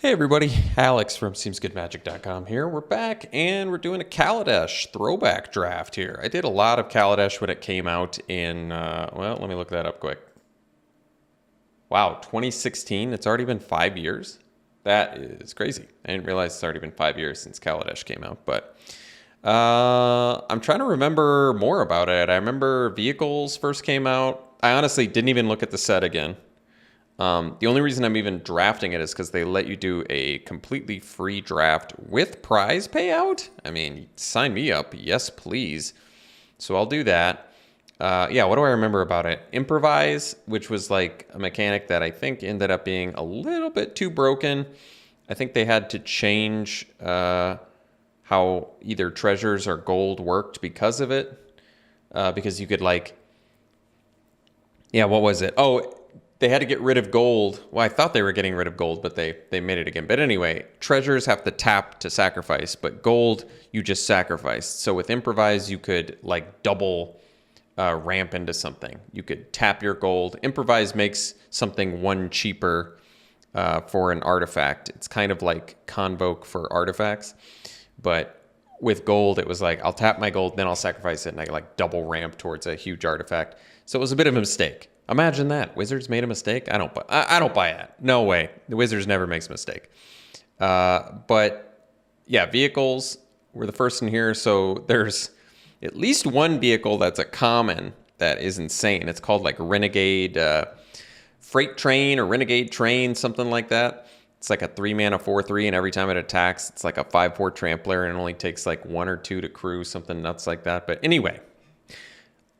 Hey everybody, Alex from SeemsGoodMagic.com here. We're back and we're doing a Kaladesh throwback draft here. I did a lot of Kaladesh when it came out in, well, let me look that up quick. Wow, 2016, it's already been 5 years? That is crazy. I didn't realize it's already been 5 years since Kaladesh came out, but I'm trying to remember more about it. I remember Vehicles first came out. I honestly didn't even look at the set again. The only reason I'm even drafting it is because they let you do a completely free draft with prize payout. I mean, sign me up. Yes, please. So I'll do that. Yeah, what do I remember about it? Improvise, which was like a mechanic that I think ended up being a little bit too broken. I think they had to change how either treasures or gold worked because of it. Because you could like... Yeah, what was it? Oh... They had to get rid of gold. Well, I thought they were getting rid of gold, but they made it again. But anyway, treasures have to tap to sacrifice, but gold, you just sacrificed. So with Improvise, you could like double ramp into something. You could tap your gold. Improvise makes something one cheaper for an artifact. It's kind of like Convoke for artifacts. But with gold, it was like, I'll tap my gold, then I'll sacrifice it, and I like double ramp towards a huge artifact. So it was a bit of a mistake. Imagine that. Wizards made a mistake? I don't buy that. No way. The Wizards never makes a mistake. But yeah, vehicles were the first in here. So there's at least one vehicle that's a common that is insane. It's called like Renegade Freight Train or Renegade Train, something like that. It's like a 3-mana 4/3, and every time it attacks, it's like a 5/4 trampler, and it only takes like 1 or 2 to crew, something nuts like that. But anyway,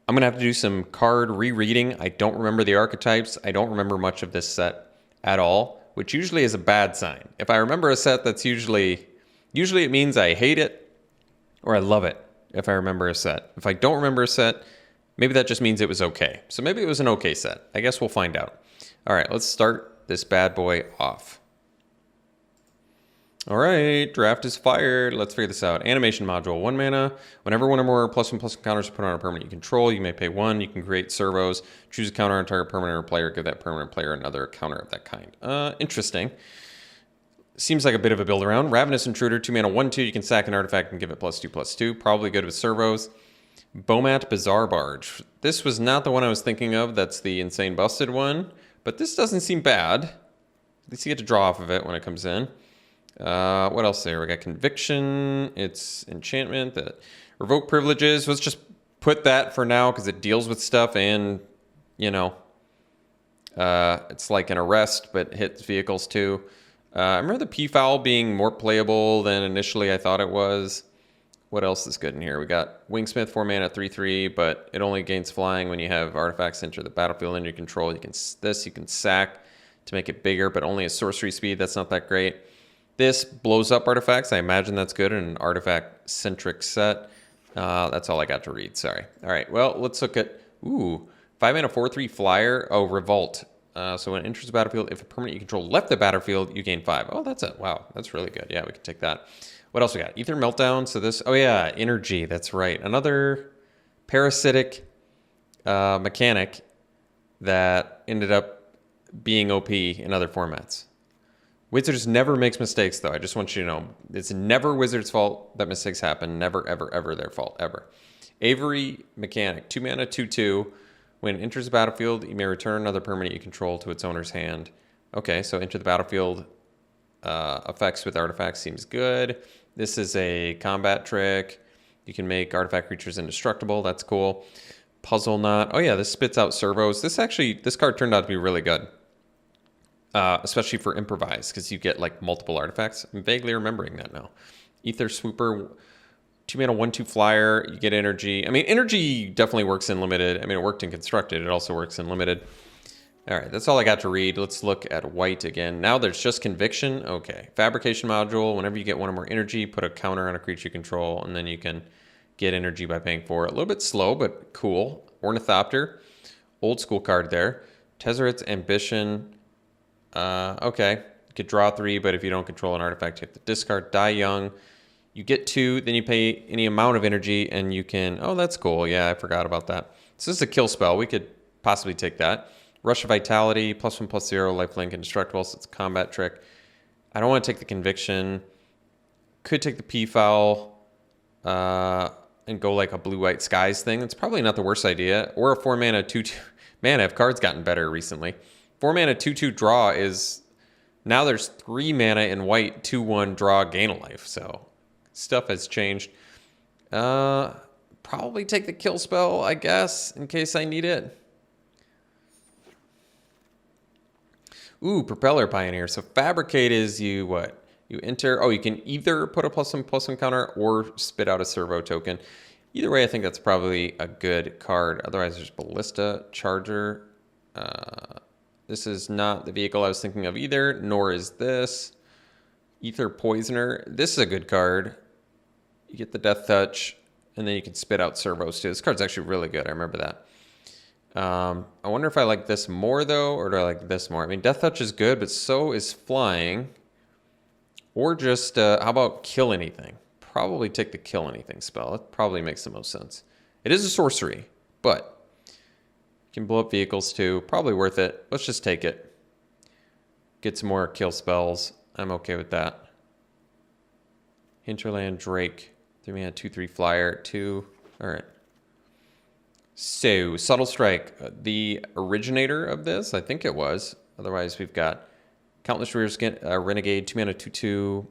I'm going to have to do some card rereading. I don't remember the archetypes. I don't remember much of this set at all, which usually is a bad sign. If I remember a set, that's usually it means I hate it or I love it if I remember a set. If I don't remember a set, maybe that just means it was okay. So maybe it was an okay set. I guess we'll find out. All right, let's start this bad boy off. All right, draft is fired. Let's figure this out. Animation module, 1 mana. Whenever one or more +1/+1 counters are put on a permanent you control, you may pay 1. You can create servos. Choose a counter on target permanent or player. Give that permanent player another counter of that kind. Interesting. Seems like a bit of a build around. Ravenous Intruder, 2 mana, 1/2. You can sack an artifact and give it +2/+2. Probably good with servos. Bomat Bazaar Barge. This was not the one I was thinking of. That's the Insane Busted one. But this doesn't seem bad. At least you get to draw off of it when it comes in. What else there? We got Conviction. It's enchantment. That revoke privileges. Let's just put that for now because it deals with stuff and, you know, it's like an arrest but hits vehicles too. I remember the Peafowl being more playable than initially I thought it was. What else is good in here? We got Wingsmith, 4 mana, 3/3, but it only gains flying when you have artifacts enter the battlefield under your control. You can sack to make it bigger, but only a sorcery speed. That's not that great. This blows up artifacts. I imagine that's good in an artifact-centric set. That's all I got to read. Sorry. All right. Well, let's look at... Ooh. 5 mana 4/3 flyer. Oh, Revolt. So when it enters the battlefield, if a permanent you control left the battlefield, you gain 5. Oh, that's it. Wow. That's really good. Yeah, we can take that. What else we got? Ether Meltdown. So this... Oh, yeah. Energy. That's right. Another parasitic mechanic that ended up being OP in other formats. Wizards never makes mistakes, though. I just want you to know. It's never Wizards' fault that mistakes happen. Never, ever, ever their fault, ever. Avery Mechanic. 2 mana, 2/2. When it enters the battlefield, you may return another permanent you control to its owner's hand. Okay, so enter the battlefield. Effects with artifacts seems good. This is a combat trick. You can make artifact creatures indestructible. That's cool. Puzzle Knot. Oh, yeah, this spits out servos. This card turned out to be really good. Especially for Improvise, because you get like multiple artifacts. I'm vaguely remembering that now. Ether Swooper, 2 mana, 1/2 flyer. You get energy. I mean, energy definitely works in limited. I mean, it worked in constructed. It also works in limited. All right, that's all I got to read. Let's look at white again. Now there's just Conviction. Okay, Fabrication module. Whenever you get 1 or more energy, put a counter on a creature you control, and then you can get energy by paying for it. A little bit slow, but cool. Ornithopter, old school card there. Tezzeret's Ambition. Okay, you could draw 3, but if you don't control an artifact, you have to discard. Die Young. You get 2, then you pay any amount of energy, and you can... Oh, that's cool. Yeah, I forgot about that. So this is a kill spell. We could possibly take that. Rush of Vitality, +1/+0, lifelink, indestructible, so it's a combat trick. I don't want to take the conviction. Could take the P-foul and go like a blue-white skies thing. That's probably not the worst idea. Or a 4-mana 2-2. Man, have cards gotten better recently. 4-mana 2-2 draw is... Now there's 3 mana in white, 2-1 draw, gain a life. So stuff has changed. Probably take the kill spell, I guess, in case I need it. Ooh, Propeller Pioneer. So Fabricate is you what? You enter... Oh, you can either put a +1/+1 counter or spit out a servo token. Either way, I think that's probably a good card. Otherwise, there's Ballista, Charger. This is not the vehicle I was thinking of either, nor is this. Ether Poisoner. This is a good card. You get the Death Touch, and then you can spit out servos too. This card's actually really good. I remember that. I wonder if I like this more, though, or do I like this more? I mean, Death Touch is good, but so is Flying. Or just, how about Kill Anything? Probably take the Kill Anything spell. It probably makes the most sense. It is a sorcery, but you can blow up vehicles too. Probably worth it. Let's just take it. Get some more kill spells. I'm okay with that. Hinterland Drake. 3-mana 2/3 flyer. 2. All right. So, Subtle Strike. The originator of this, I think it was. Otherwise, we've got Countless Renegade. 2-mana 2/2.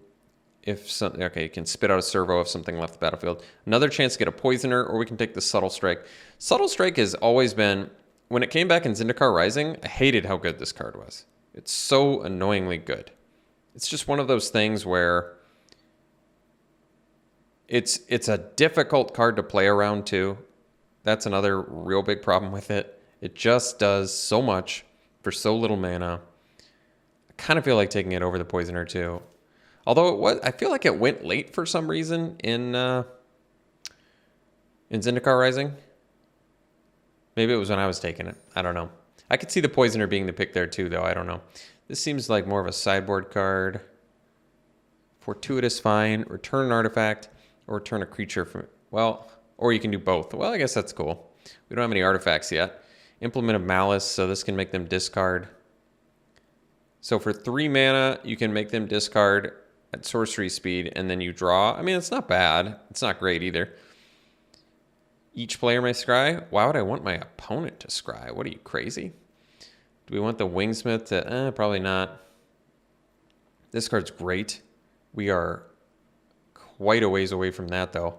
If something, okay, you can spit out a servo if something left the battlefield. Another chance to get a Poisoner, or we can take the Subtle Strike. Subtle Strike has always been, when it came back in Zendikar Rising, I hated how good this card was. It's so annoyingly good. It's just one of those things where it's a difficult card to play around too. That's another real big problem with it. It just does so much for so little mana. I kind of feel like taking it over the Poisoner too. Although it was, I feel like it went late for some reason in Zendikar Rising. Maybe it was when I was taking it. I don't know. I could see the Poisoner being the pick there too, though. I don't know. This seems like more of a sideboard card. Fortuitous Fine. Return an artifact or return a creature from... Well, or you can do both. Well, I guess that's cool. We don't have any artifacts yet. Implement of Malice, so this can make them discard. So for 3 mana, you can make them discard at sorcery speed, and then you draw. I mean, it's not bad. It's not great either. Each player may scry. Why would I want my opponent to scry? What are you, crazy? Do we want the Wingsmith to... probably not. This card's great. We are quite a ways away from that, though.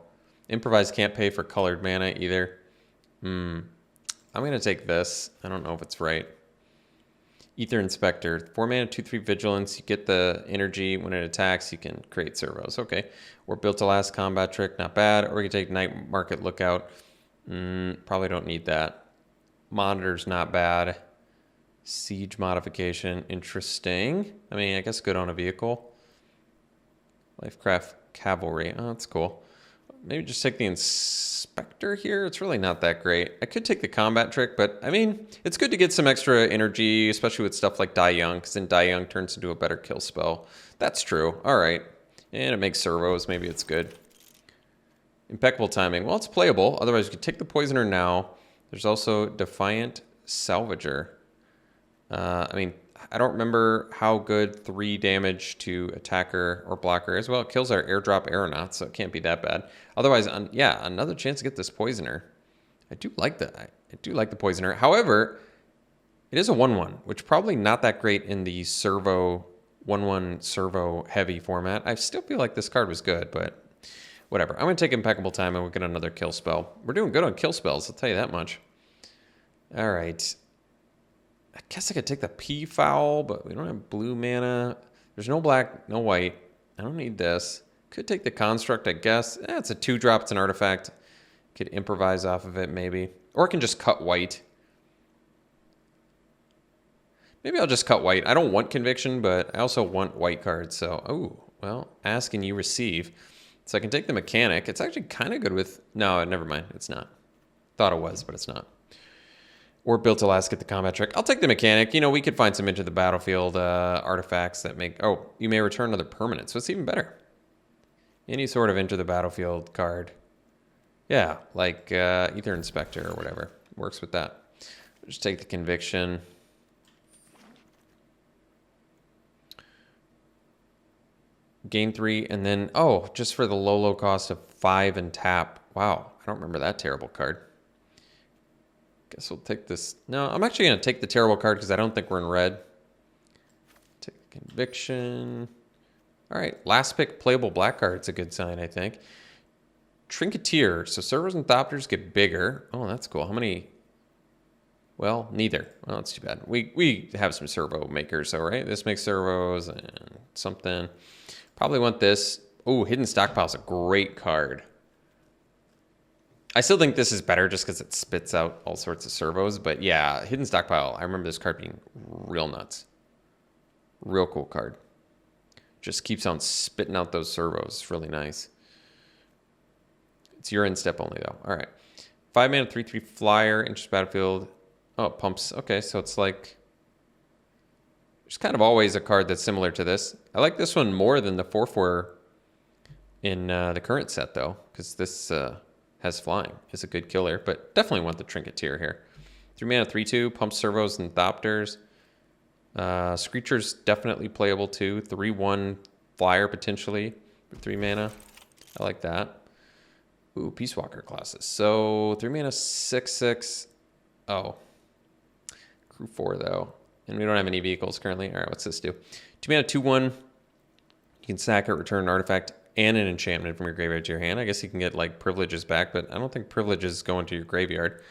Improvise can't pay for colored mana either. I'm going to take this. I don't know if it's right. Ether Inspector. 4-mana 2/3 Vigilance. You get the energy. When it attacks, you can create servos. Okay. Or Built to Last Combat Trick. Not bad. Or we can take Night Market Lookout. Probably don't need that. Monitor's not bad. Siege Modification. Interesting. I mean, I guess good on a vehicle. Lifecraft Cavalry. Oh, that's cool. Maybe just take the Inspector here. It's really not that great. I could take the Combat Trick, but I mean, it's good to get some extra energy, especially with stuff like Die Young, because then Die Young turns into a better kill spell. That's true. All right. And it makes servos. Maybe it's good. Impeccable Timing. Well, it's playable. Otherwise, you could take the Poisoner now. There's also Defiant Salvager. I mean, I don't remember how good 3 damage to attacker or blocker is. Well, it kills our airdrop aeronauts, so it can't be that bad. Otherwise, yeah, another chance to get this Poisoner. I do like that. I do like the Poisoner. However, it is a 1/1, which probably not that great in the servo 1/1 servo heavy format. I still feel like this card was good, but whatever. I'm going to take Impeccable Time and we'll get another kill spell. We're doing good on kill spells, I'll tell you that much. All right. I guess I could take the P-Foul, but we don't have blue mana. There's no black, no white. I don't need this. Could take the Construct, I guess. It's a 2-drop. It's an artifact. Could improvise off of it, maybe. Or I can just cut white. Maybe I'll just cut white. I don't want Conviction, but I also want white cards. So, oh, well, ask and you receive. So I can take the Mechanic. It's actually kind of good with... No, never mind. It's not. Thought it was, but it's not. Or Built to Last, get the Combat Trick. I'll take the Mechanic. You know, we could find some Into the Battlefield artifacts that make... Oh, you may return another permanent, so it's even better. Any sort of Enter the Battlefield card. Yeah, like Ether Inspector or whatever. Works with that. Just take the Conviction. gain 3, and then, oh, just for the low cost of 5 and tap. Wow, I don't remember that terrible card. Guess we'll take this. No, I'm actually going to take the terrible card because I don't think we're in red. Take Conviction. All right, last pick, playable black card. It's a good sign, I think. Trinketeer. So servos and Thopters get bigger. Oh, that's cool. How many? Well, neither. Well, that's too bad. We have some servo makers, though, right? This makes servos and something. Probably want this. Oh, Hidden Stockpile is a great card. I still think this is better just because it spits out all sorts of servos. But yeah, Hidden Stockpile. I remember this card being real nuts. Real cool card. Just keeps on spitting out those servos. It's really nice. It's your end step only, though. All right. 5 mana, 3/3 flyer, enters battlefield. Oh, it pumps. Okay, so it's like... There's kind of always a card that's similar to this. I like this one more than the 4/4 in the current set, though, because this has flying. It's a good killer, but definitely want the Trinketeer here. 3 mana, 3/2, pumps servos and Thopters. Screecher's definitely playable too. 3/1 flyer potentially for 3 mana. I like that. Ooh, Peace Walker classes. So 3 mana, 6/6. Oh. Crew 4 though. And we don't have any vehicles currently. All right, what's this do? 2 mana, 2/1. You can sack it, return an artifact and an enchantment from your graveyard to your hand. I guess you can get like privileges back, but I don't think privileges go into your graveyard.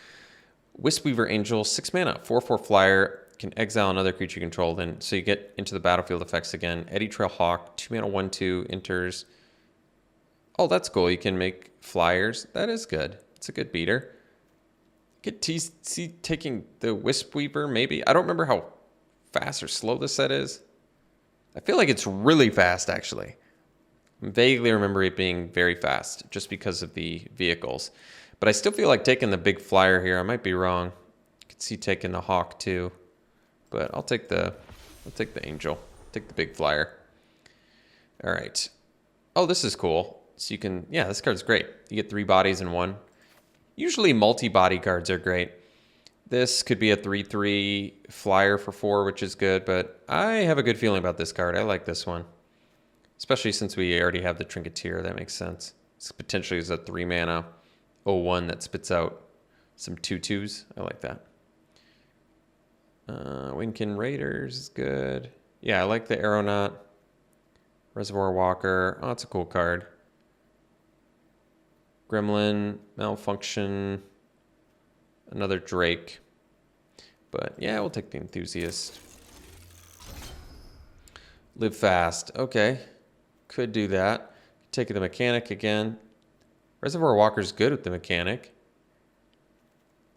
Wisp-Weaver Angel, 6 mana, 4/4 flyer. Can exile another creature you control, then so you get into the battlefield effects again. Eddy Trail Hawk, 2 mana, 1/2, enters. Oh, that's cool. You can make flyers. That is good. It's a good beater. Get TC taking the Wisp-Weaver, maybe. I don't remember how fast or slow this set is. I feel like it's really fast, actually. I vaguely remember it being very fast just because of the vehicles. But I still feel like taking the big flyer here. I might be wrong. You could see taking the Hawk, too. But I'll take the Angel. Take the big flyer. All right. Oh, this is cool. So you can, yeah, this card's great. You get 3 bodies in 1. Usually multi-body cards are great. This could be a 3/3 flyer for 4, which is good, but I have a good feeling about this card. I like this one. Especially since we already have the Trinketeer. That makes sense. This potentially is a 3 mana 0/1 that spits out some 2/2s. I like that. Winkin Raiders is good. Yeah, I like the Aeronaut. Reservoir Walker. Oh, it's a cool card. Gremlin, Malfunction, another Drake. But yeah, we'll take the Enthusiast. Live Fast. Okay. Could do that. Take the Mechanic again. Reservoir Walker's good with the Mechanic.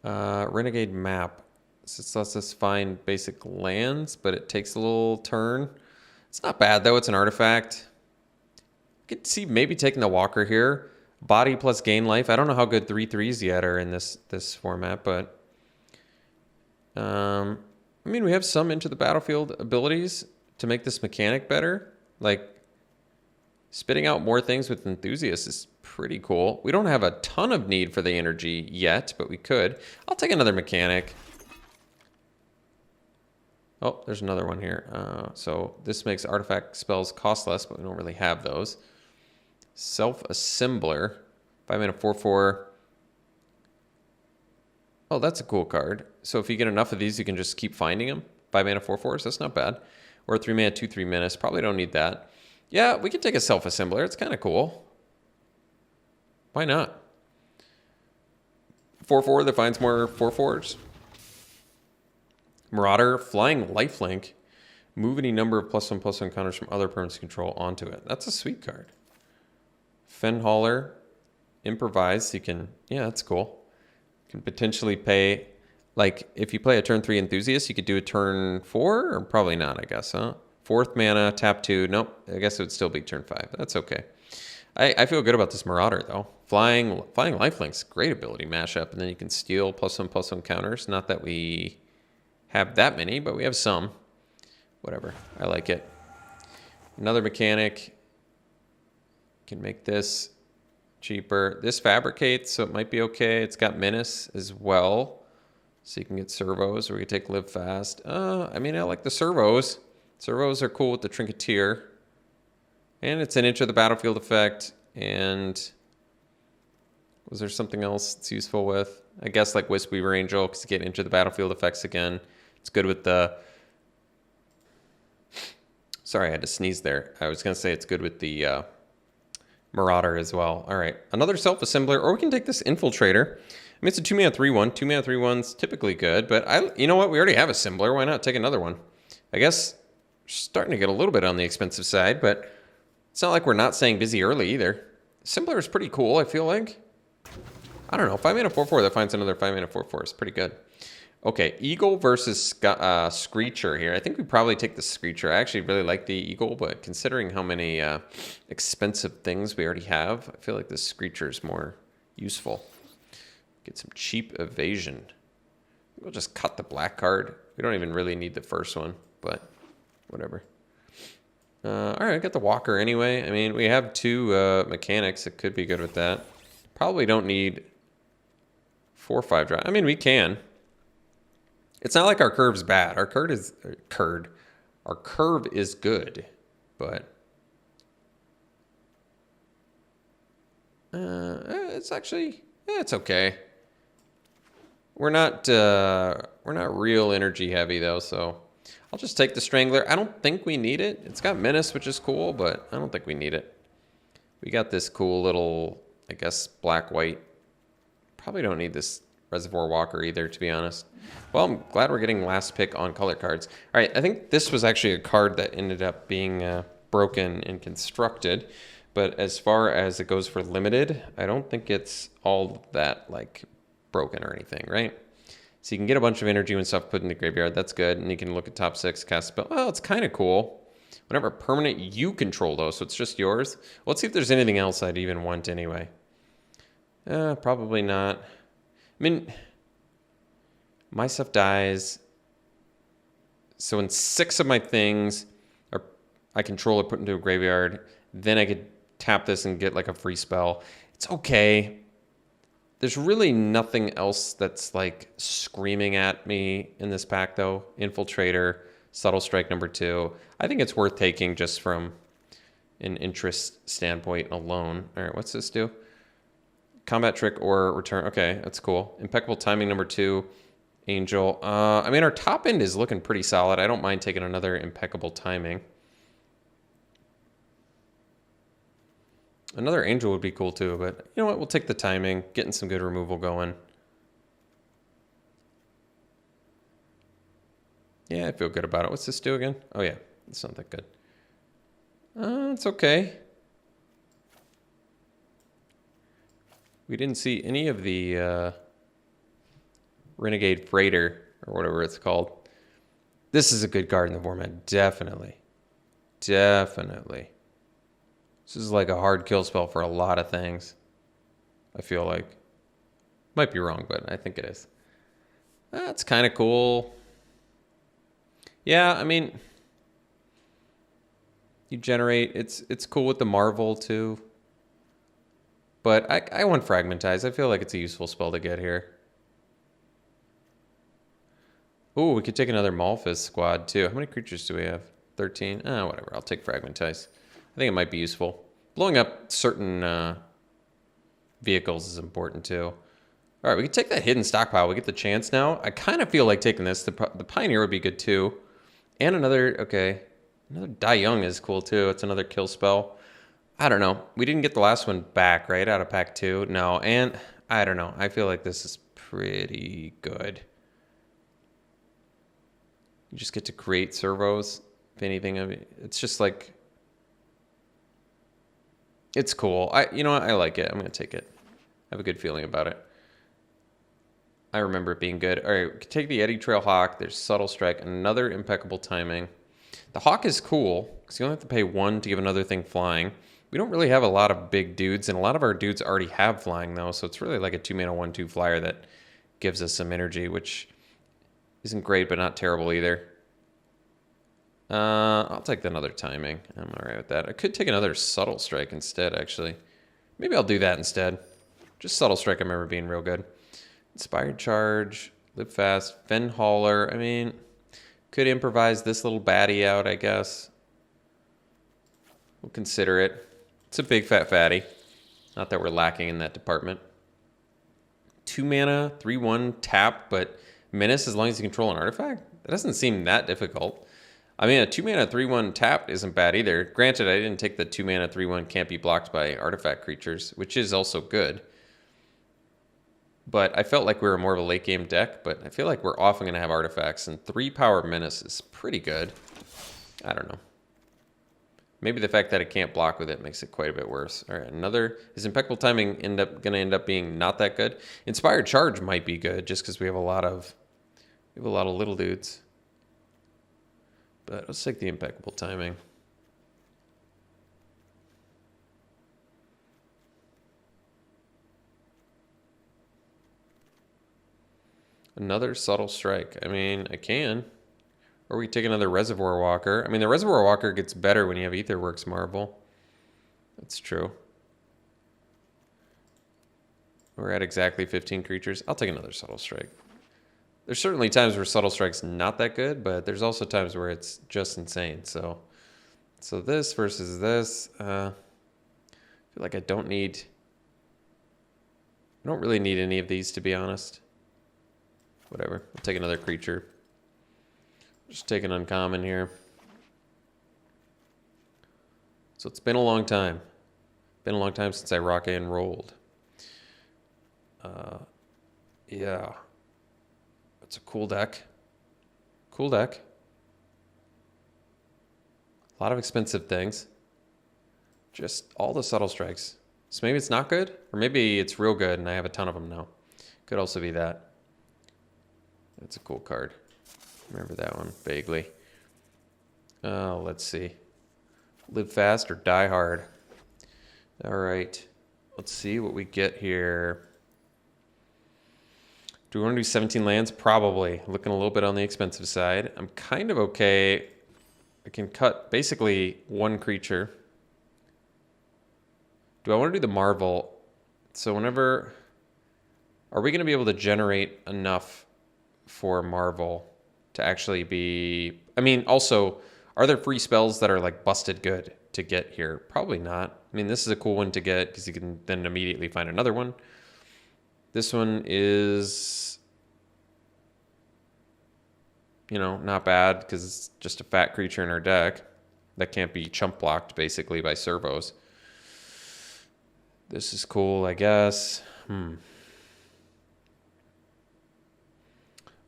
Renegade Map. This lets us find basic lands, but it takes a little turn. It's not bad, though. It's an artifact. I could see maybe taking the Walker here. Body plus gain life. I don't know how good 3/3s yet are in this format, but... I mean, we have some into the battlefield abilities to make this mechanic better. Like, spitting out more things with Enthusiast is pretty cool. We don't have a ton of need for the energy yet, but we could. I'll take another mechanic. Oh, there's another one here. So this makes artifact spells cost less, but we don't really have those. Self-Assembler. 5 mana 4/4. Oh, that's a cool card. So if you get enough of these, you can just keep finding them. 5 mana 4/4s, that's not bad. Or 3 mana 2/3 menace. Probably don't need that. Yeah, we could take a Self-Assembler. It's kind of cool. Why not? 4/4 that finds more 4/4s. Marauder, Flying Lifelink. Move any number of +1/+1 counters from other permanents control onto it. That's a sweet card. Fenhauler, Improvise. You can, yeah, that's cool. You can potentially pay, like, if you play a turn 3 Enthusiast, you could do a turn 4, or probably not, I guess, huh? 4th mana, tap 2. Nope, I guess it would still be turn 5. That's okay. I feel good about this Marauder, though. Flying Lifelink's great ability mashup, and then you can steal +1/+1 counters. Not that we have that many, but we have some. Whatever, I like it. Another mechanic. Can make this cheaper. This fabricates, so it might be okay. It's got Menace as well, so you can get servos, or we can take Live Fast. I mean, I like the servos. Servos are cool with the Trinketeer. And it's an enter the battlefield effect. And was there something else it's useful with? I guess like Wisp-Weaver Angel, because you get into the battlefield effects again. It's good with the... Sorry, I had to sneeze there. I was going to say it's good with the Marauder as well. All right, another Self-Assembler, or we can take this Infiltrator. I mean, it's a 2-mana 3/1. 2-mana 3/1's typically good, but you know what? We already have Assembler. Why not take another one? I guess starting to get a little bit on the expensive side, but it's not like we're not saying busy early either. Assembler is pretty cool, I feel like. I don't know. 5-mana 4/4 that finds another 5-mana 4/4 is pretty good. Okay, Eagle versus Screecher here. I think we probably take the Screecher. I actually really like the Eagle, but considering how many expensive things we already have, I feel like the Screecher is more useful. Get some cheap evasion. We'll just cut the black card. We don't even really need the first one, but whatever. All right, got the Walker anyway. I mean, we have 2 mechanics. It could be good with that. Probably don't need 4/5 draw. I mean, we can. It's not like our curve's bad. Our curve is Our curve is good, but it's actually it's okay. We're not real energy heavy though, so I'll just take the Strangler. I don't think we need it. It's got Menace, which is cool, but I don't think we need it. We got this cool little, I guess, black-white. Probably don't need this Reservoir Walker either, to be honest. Well, I'm glad we're getting last pick on color cards. All right, I think this was actually a card that ended up being broken and constructed. But as far as it goes for limited, I don't think it's all that, like, broken or anything, right? So you can get a bunch of energy when stuff put in the graveyard. That's good. And you can look at top 6, cast spell. Well, it's kind of cool. Whenever permanent you control, though, so it's just yours. Well, let's see if there's anything else I'd even want anyway. Probably not. I mean, my stuff dies. So when 6 of my things I control are put into a graveyard, then I could tap this and get like a free spell. It's okay. There's really nothing else that's like screaming at me in this pack though. Infiltrator, Subtle Strike #2. I think it's worth taking just from an interest standpoint alone. All right, what's this do? Combat Trick or Return. Okay, that's cool. Impeccable Timing #2. Angel. I mean, our top end is looking pretty solid. I don't mind taking another Impeccable Timing. Another Angel would be cool too, but you know what? We'll take the Timing. Getting some good removal going. Yeah, I feel good about it. What's this do again? Oh yeah, it's not that good. It's okay. We didn't see any of the Renegade Freighter or whatever it's called. This is a good card in the format, definitely. Definitely. This is like a hard kill spell for a lot of things, I feel like. Might be wrong, but I think it is. That's kind of cool. Yeah, I mean, you generate, it's cool with the Marvel too. But I want Fragmentize. I feel like it's a useful spell to get here. Ooh, we could take another Malphus squad too. How many creatures do we have? 13? Whatever. I'll take Fragmentize. I think it might be useful. Blowing up certain vehicles is important too. All right, we can take that Hidden Stockpile. We get the chance now. I kind of feel like taking this. The Pioneer would be good too. And another, okay. Another Die Young is cool too. It's another kill spell. I don't know. We didn't get the last one back, right? Out of pack 2. No, and I don't know. I feel like this is pretty good. You just get to create servos, if anything. I mean, it's just like, it's cool. You know what? I like it. I'm going to take it. I have a good feeling about it. I remember it being good. All right, we can take the Eddy Trail Hawk. There's Subtle Strike, another Impeccable Timing. The Hawk is cool because you only have to pay 1 to give another thing flying. We don't really have a lot of big dudes, and a lot of our dudes already have flying, though, so it's really like a 2-mana 1/2 flyer that gives us some energy, which isn't great, but not terrible either. I'll take another Timing. I'm all right with that. I could take another Subtle Strike instead, actually. Maybe I'll do that instead. Just Subtle Strike I remember being real good. Inspired Charge, Live Fast, Fen Hauler. I mean, could improvise this little baddie out, I guess. We'll consider it. It's a big fat fatty. Not that we're lacking in that department. 2 mana, 3/1 tap, but menace as long as you control an artifact? That doesn't seem that difficult. I mean, a 2 mana, 3/1 tap isn't bad either. Granted, I didn't take the 2 mana, 3/1 can't be blocked by artifact creatures, which is also good. But I felt like we were more of a late game deck, but I feel like we're often going to have artifacts, and 3 power menace is pretty good. I don't know. Maybe the fact that it can't block with it makes it quite a bit worse. All right, another. Is impeccable timing going to end up being not that good? Inspired charge might be good just because we have a lot of little dudes. But let's take the impeccable timing. Another subtle strike. I mean, I can. Or we take another Reservoir Walker. I mean, the Reservoir Walker gets better when you have Aetherworks Marble. That's true. We're at exactly 15 creatures. I'll take another Subtle Strike. There's certainly times where Subtle Strike's not that good, but there's also times where it's just insane. So this versus this, I feel like I don't really need any of these, to be honest. Whatever. I'll take another creature. Just take an uncommon here. So it's been a long time. Been a long time since I rock and rolled. Yeah. It's a cool deck. Cool deck. A lot of expensive things. Just all the subtle strikes. So maybe it's not good, or maybe it's real good and I have a ton of them now. Could also be that. That's a cool card. Remember that one vaguely. Let's see. Live fast or die hard. All right. Let's see what we get here. Do we want to do 17 lands? Probably. Looking a little bit on the expensive side. I'm kind of okay. I can cut basically one creature. Do I want to do the Marvel? So whenever... Are we going to be able to generate enough for Marvel to actually be... I mean, also, are there free spells that are like busted good to get here? Probably not. I mean, this is a cool one to get because you can then immediately find another one. This one is, you know, not bad because it's just a fat creature in our deck that can't be chump blocked basically by servos. This is cool, I guess.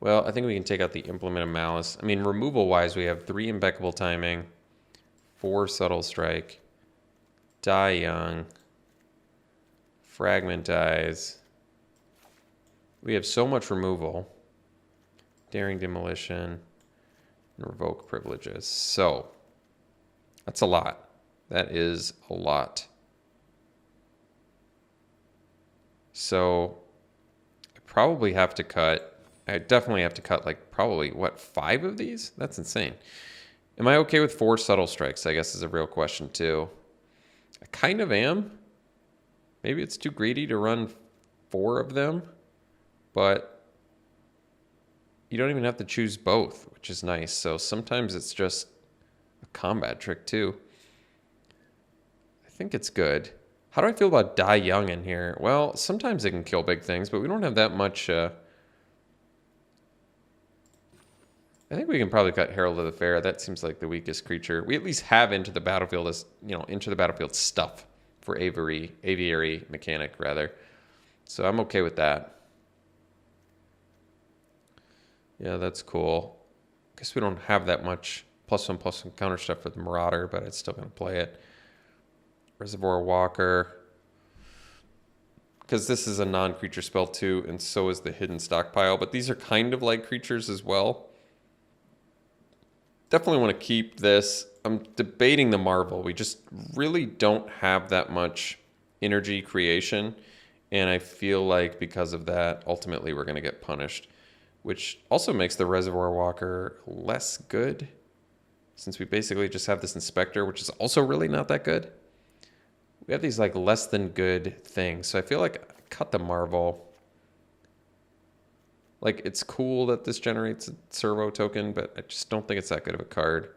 Well, I think we can take out the Implement of Malice. I mean, removal-wise, we have 3 Impeccable Timing, 4 Subtle Strike, Die Young, Fragment Dies. We have so much removal. Daring Demolition, and Revoke Privileges. So, that's a lot. That is a lot. So, I probably have to cut... I definitely have to cut, like, probably, what, 5 of these? That's insane. Am I okay with 4 Subtle Strikes, I guess, is a real question, too. I kind of am. Maybe it's too greedy to run 4 of them, but you don't even have to choose both, which is nice. So sometimes it's just a combat trick, too. I think it's good. How do I feel about Die Young in here? Well, sometimes it can kill big things, but we don't have that much... I think we can probably cut Herald of the Fair. That seems like the weakest creature. We at least have into the battlefield as, you know, into the battlefield stuff for aviary mechanic rather. So I'm okay with that. Yeah, that's cool. Guess we don't have that much +1/+1 counter stuff for the Marauder, but it's still gonna play it. Reservoir Walker. Because this is a non-creature spell too, and so is the Hidden Stockpile. But these are kind of like creatures as well. Definitely want to keep this. I'm debating the Marvel. We just really don't have that much energy creation. And I feel like because of that, ultimately we're going to get punished. Which also makes the Reservoir Walker less good. Since we basically just have this Inspector, which is also really not that good. We have these like less than good things. So I feel like I cut the Marvel. Like, it's cool that this generates a servo token, but I just don't think it's that good of a card.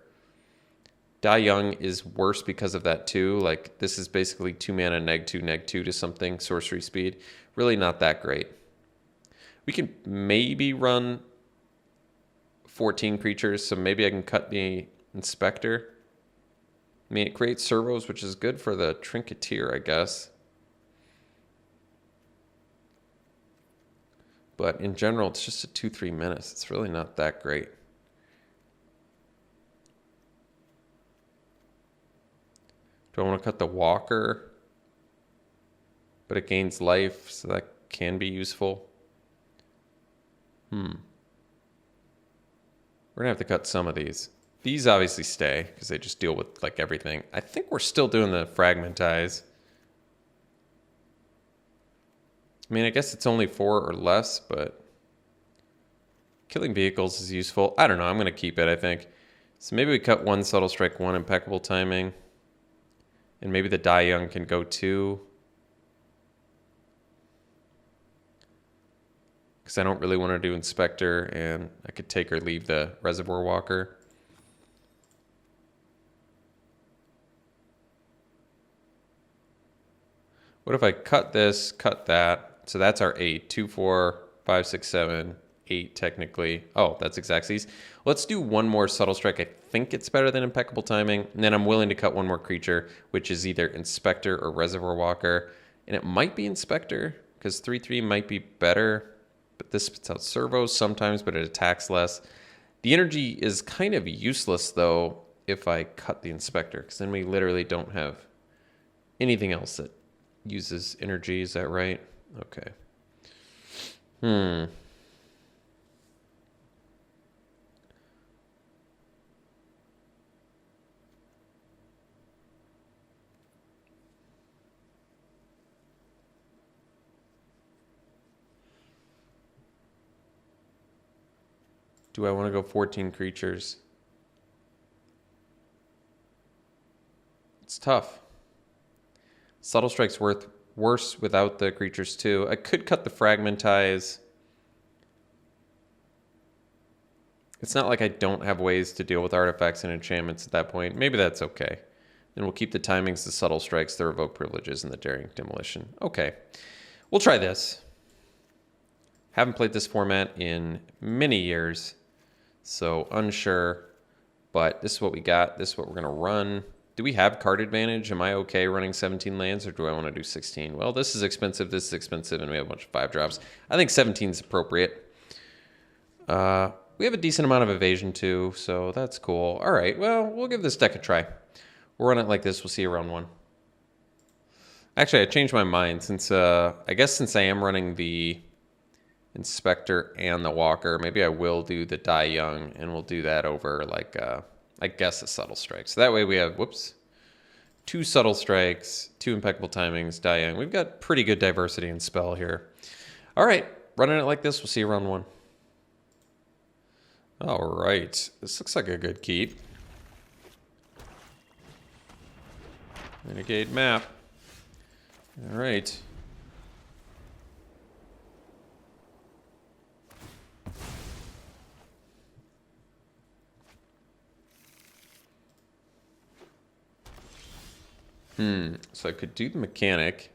Die Young is worse because of that too. Like, this is basically 2 mana, -2/-2 to something, sorcery speed. Really not that great. We can maybe run 14 creatures, so maybe I can cut the Inspector. I mean, it creates servos, which is good for the Trinketeer, I guess. But in general, it's just a 2/3 menace. It's really not that great. Do I want to cut the Walker? But it gains life, so that can be useful. We're going to have to cut some of these. These obviously stay, because they just deal with, like, everything. I think we're still doing the Fragmentize. I mean, I guess it's only 4 or less, but killing vehicles is useful. I don't know. I'm going to keep it, I think. So maybe we cut 1 Subtle Strike, 1 Impeccable Timing. And maybe the Die Young can go 2. Because I don't really want to do Inspector, and I could take or leave the Reservoir Walker. What if I cut this, cut that? So that's our 8. 2, 4, 5, 6, 7, 8 technically. Oh, that's exact C's. Let's do 1 more Subtle Strike. I think it's better than Impeccable Timing. And then I'm willing to cut 1 more creature, which is either Inspector or Reservoir Walker. And it might be Inspector, because 3/3 might be better. But this spits out servos sometimes, but it attacks less. The energy is kind of useless, though, if I cut the Inspector, because then we literally don't have anything else that uses energy. Is that right? Okay. Do I want to go 14 creatures? It's tough. Subtle Strike's worse without the creatures too. I could cut the Fragmentize. It's not like I don't have ways to deal with artifacts and enchantments at that point. Maybe that's okay. Then we'll keep the timings, the Subtle Strikes, the Revoke Privileges, and the Daring Demolition. Okay. We'll try this. Haven't played this format in many years, so unsure. But this is what we got. This is what we're going to run. Do we have card advantage? Am I okay running 17 lands, or do I want to do 16? Well, this is expensive, and we have a bunch of 5-drops. I think 17 is appropriate. We have a decent amount of evasion, too, so that's cool. All right, well, we'll give this deck a try. We'll run it like this. We'll see you round 1. Actually, I changed my mind. Since I guess since I am running the Inspector and the Walker, maybe I will do the Die Young, and we'll do that over, like, I guess a Subtle Strike. So that way we have, 2 Subtle Strikes, 2 Impeccable Timings, Die Young. We've got pretty good diversity in spell here. All right, running it like this. We'll see you round 1. All right, this looks like a good keep. Renegade map. All right. So I could do the mechanic.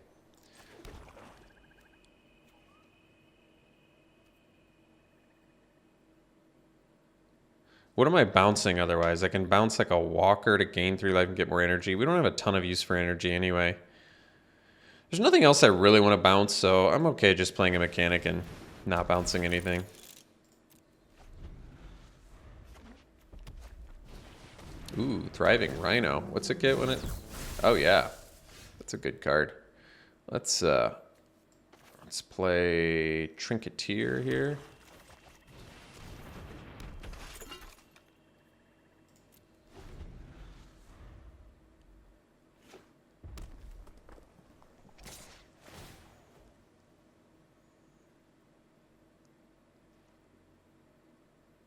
What am I bouncing otherwise? I can bounce like a Walker to gain 3 life and get more energy. We don't have a ton of use for energy anyway. There's nothing else I really want to bounce, so I'm okay just playing a mechanic and not bouncing anything. Ooh, Thriving Rhino. What's it get when it... Oh, yeah. That's a good card. Let's play Trinketeer here.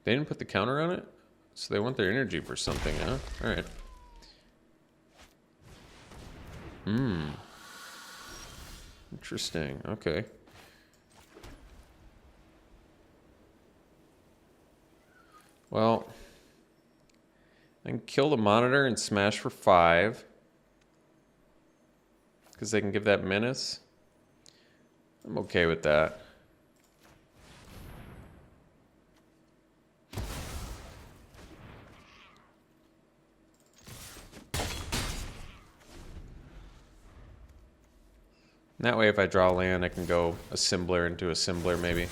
They didn't put the counter on it? So they want their energy for something, huh? Alright. Interesting. Okay. Well, I can kill the monitor and smash for 5. Because they can give that menace. I'm okay with that. And that way, if I draw land, I can go Assembler into Assembler, maybe.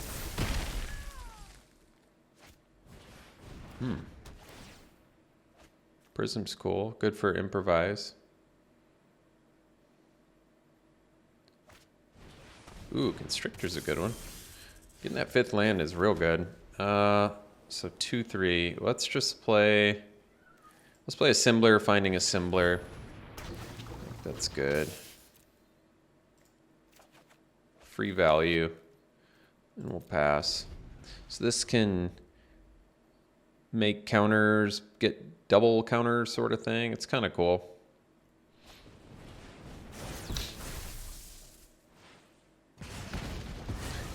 Prism's cool. Good for improvise. Ooh, Constrictor's a good one. Getting that 5th land is real good. So 2-3. Let's just play... Let's play Assembler, finding Assembler. That's good. Free value. And we'll pass. So this can make counters, get double counters sort of thing. It's kind of cool.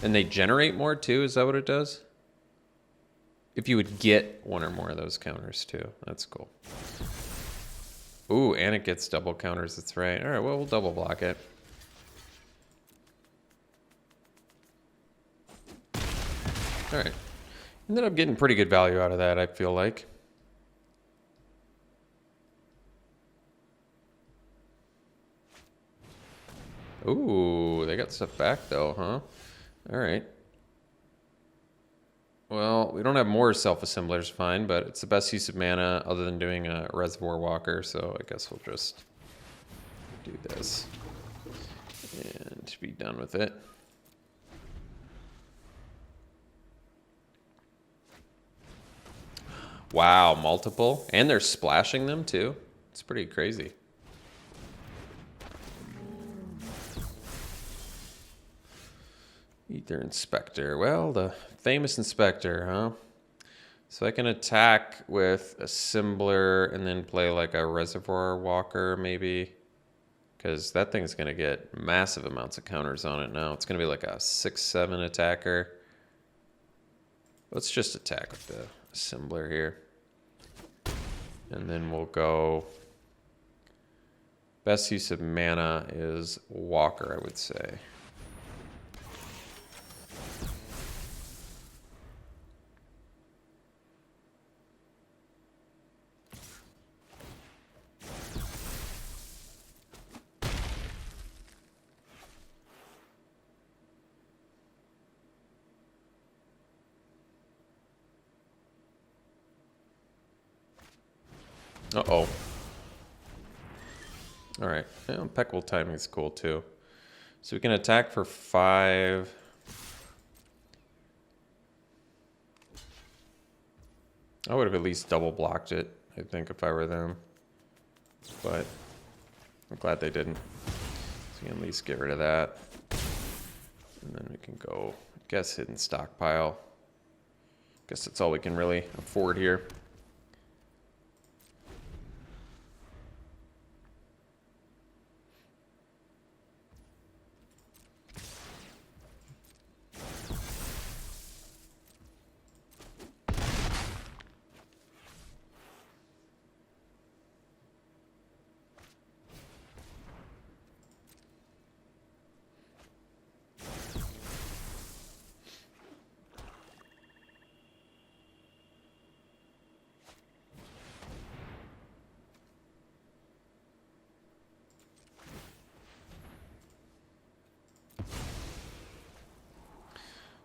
And they generate more too, is that what it does? If you would get one or more of those counters too. That's cool. Ooh, and it gets double counters, that's right. All right, well, we'll double block it. All right. Ended up getting pretty good value out of that, I feel like. Ooh, they got stuff back though, huh? All right. Well, we don't have more self-assemblers, fine, but it's the best use of mana other than doing a Reservoir Walker, so I guess we'll just do this and be done with it. Wow, multiple. And they're splashing them too. It's pretty crazy. Ether Inspector. Well, the famous Inspector, huh? So I can attack with Assembler and then play like a Reservoir Walker maybe. Because that thing's going to get massive amounts of counters on it now. It's going to be like a 6-7 attacker. Let's just attack with the Assembler here. And then we'll go... Best use of mana is Walker, I would say. Uh-oh. All right. Yeah, impeccable timing is cool, too. So we can attack for 5. I would have at least double blocked it, I think, if I were them. But I'm glad they didn't. So we can at least get rid of that. And then we can go, I guess, hidden stockpile. Guess that's all we can really afford here.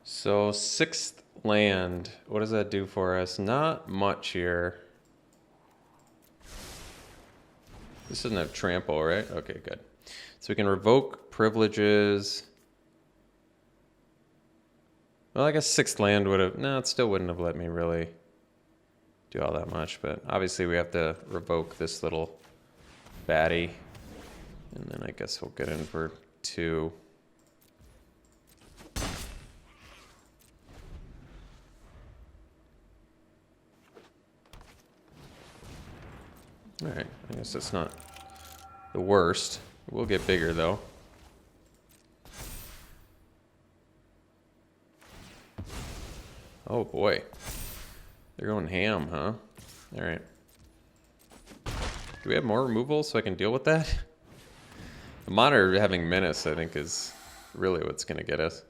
So 6th land, what does that do for us? Not much here. This doesn't have trample, right? Okay, good. So we can revoke privileges. Well, I guess 6th land would have, no, it still wouldn't have let me really do all that much, but obviously we have to revoke this little baddie. And then I guess we'll get in for 2. All right, I guess that's not the worst. It will get bigger, though. Oh, boy. They're going ham, huh? All right. Do we have more removal so I can deal with that? The monitor having Menace, I think, is really what's going to get us.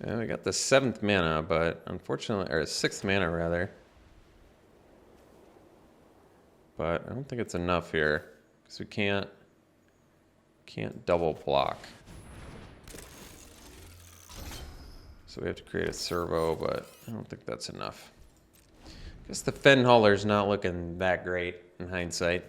And we got the 7th mana, but unfortunately, or 6th mana rather. But I don't think it's enough here because we can't double block. So we have to create a servo, but I don't think that's enough. I guess the Fen Hauler's not looking that great in hindsight.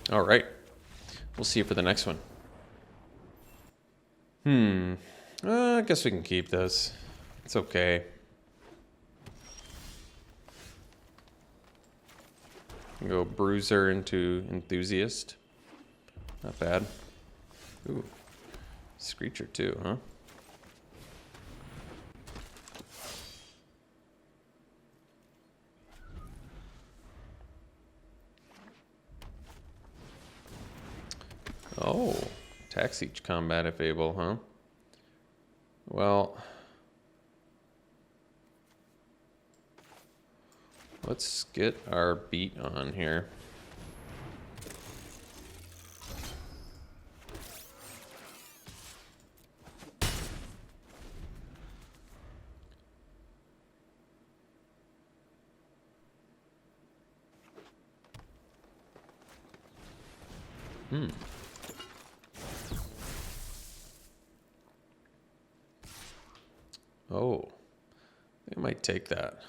All right. We'll see you for the next one. I guess we can keep this. It's okay. Go Bruiser into Enthusiast. Not bad. Ooh. Screecher too, huh? Oh, tax each combat if able, huh? Well, let's get our beat on here. Oh, I might take that.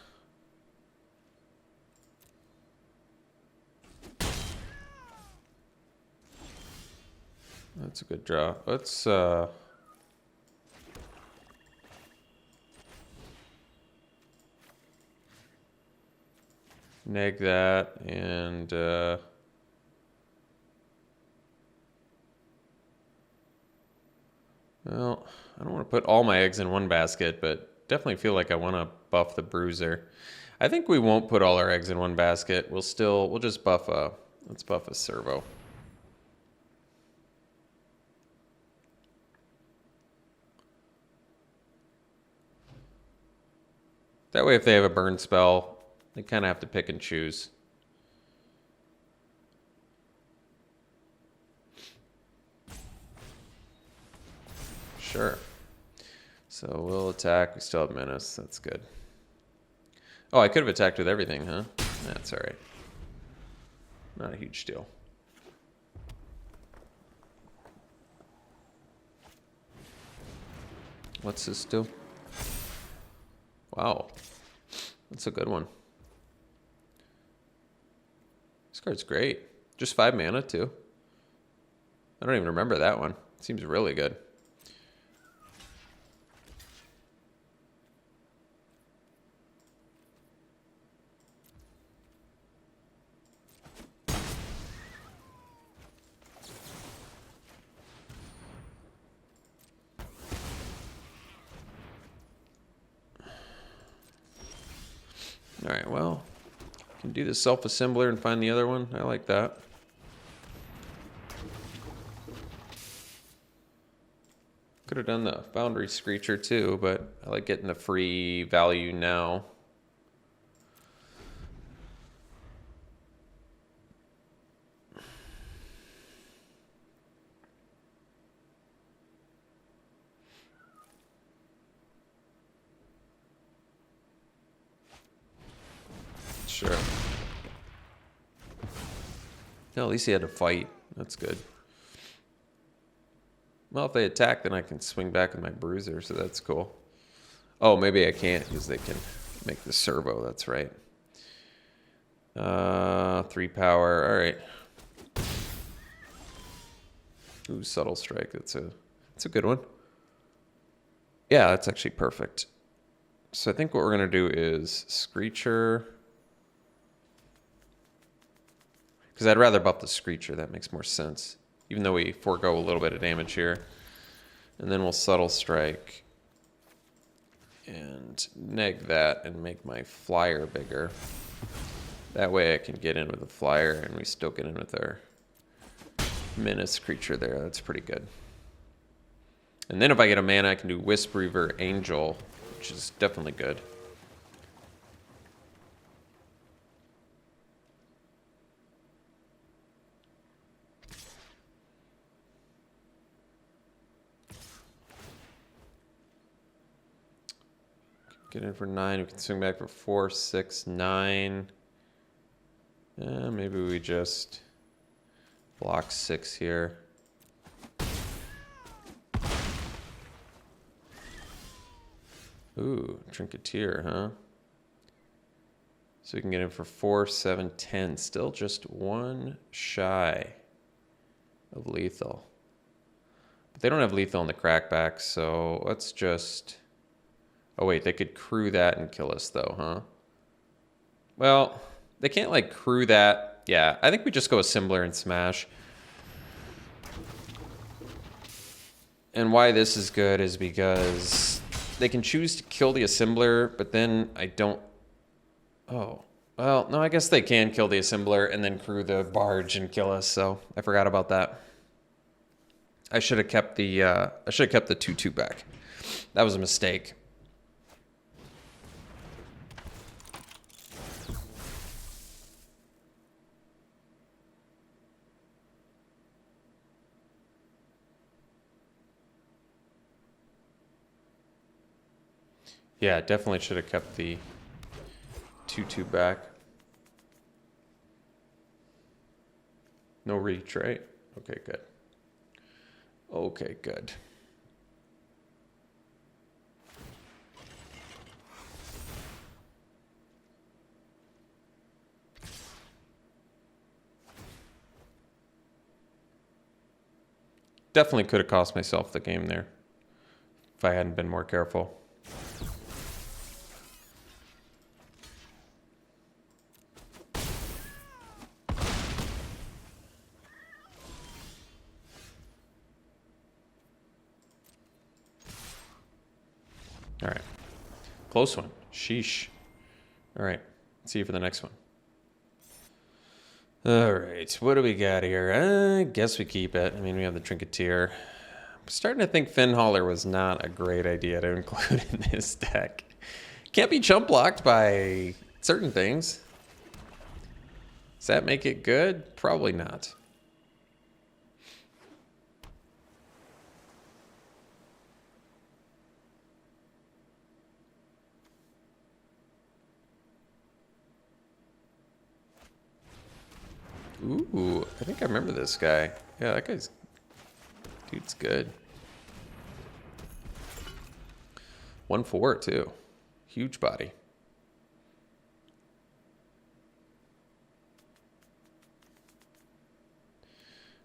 That's a good draw. Let's neg that and well, I don't want to put all my eggs in one basket, but definitely feel like I want to buff the Bruiser. I think we won't put all our eggs in one basket. We'll just buff let's buff a servo. That way if they have a burn spell, they kind of have to pick and choose. Sure. So we'll attack. We still have Menace. That's good. Oh, I could have attacked with everything, huh? That's all right. Not a huge deal. What's this do? Wow. That's a good one. This card's great. Just 5 mana, too. I don't even remember that one. Seems really good. All right, well, can do the self-assembler and find the other one. I like that. Could have done the Foundry Screecher too, but I like getting the free value now. Sure. No, at least he had to fight. That's good. Well, if they attack, then I can swing back with my Bruiser, so that's cool. Oh, maybe I can't because they can make the servo. That's right. 3 power. All right. Ooh, Subtle Strike. That's a good one. Yeah, that's actually perfect. So I think what we're going to do is Screecher. Because I'd rather buff the Screecher. That makes more sense. Even though we forego a little bit of damage here. And then we'll Subtle Strike. And neg that and make my flyer bigger. That way I can get in with the flyer and we still get in with our menace creature there. That's pretty good. And then if I get a mana, I can do Wisp Reaver Angel, which is definitely good. Get in for 9. We can swing back for 4, 6, 9. Maybe we just block 6 here. Ooh, Trinketeer, huh? So we can get in for 4, 7, 10. Still just 1 shy of lethal. But they don't have lethal in the crackback, so let's just... Oh wait, they could crew that and kill us though, huh? Well, they can't like crew that. Yeah, I think we just go Assembler and smash. And why this is good is because they can choose to kill the Assembler, but then I don't... Oh, well, no, I guess they can kill the Assembler and then crew the Barge and kill us, so I forgot about that. I should have kept the 2/2 back. That was a mistake. Yeah, definitely should have kept the 2/2 back. No reach, right? Okay, good. Okay, good. Definitely could have cost myself the game there if I hadn't been more careful. All right. Close one. Sheesh. All right. Let's see you for the next one. All right. What do we got here? I guess we keep it. I mean, we have the Trinketeer. I'm starting to think Finhauler was not a great idea to include in this deck. Can't be chump blocked by certain things. Does that make it good? Probably not. Ooh, I think I remember this guy. Yeah, that guy's... Dude's good. 1/4 too. Huge body.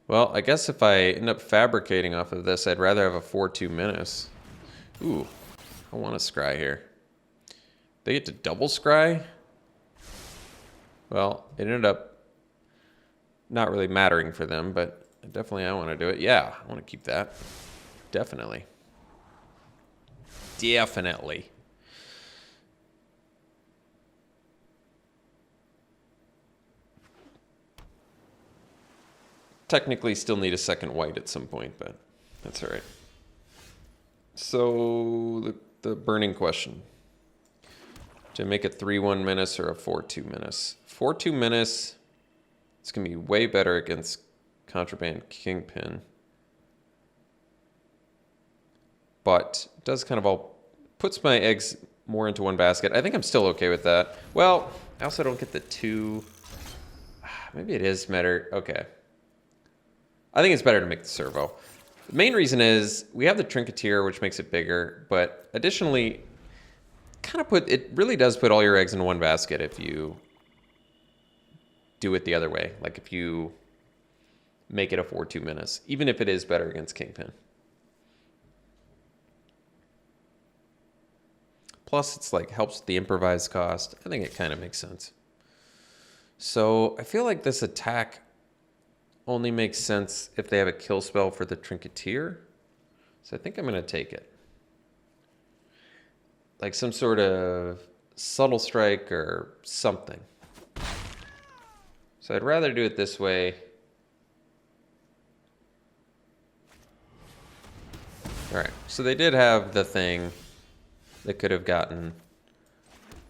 Well, I guess if I end up fabricating off of this, I'd rather have a 4/2 menace. Ooh, I want a scry here. They get to double scry? Well, it ended up not really mattering for them, but definitely I want to do it. Yeah, I want to keep that. Definitely. Definitely. Technically still need a second white at some point, but that's all right. So the burning question. To make a 3/1 menace or a 4/2 menace? 4/2 menace... It's going to be way better against Contraband Kingpin. But it does kind of all... Puts my eggs more into one basket. I think I'm still okay with that. Well, I also don't get the 2... Maybe it is better. Okay. I think it's better to make the servo. The main reason is we have the Trinketeer, which makes it bigger. But additionally, it really does put all your eggs in one basket if you... do it the other way. Like if you make it a 4/2 menace, even if it is better against Kingpin. plus it's like helps with the improvised cost. I think it kind of makes sense. So I feel like this attack only makes sense if they have a kill spell for the Trinketeer. So I think I'm going to take it. Like some sort of subtle strike or something. So I'd rather do it this way. All right, so they did have the thing that could have gotten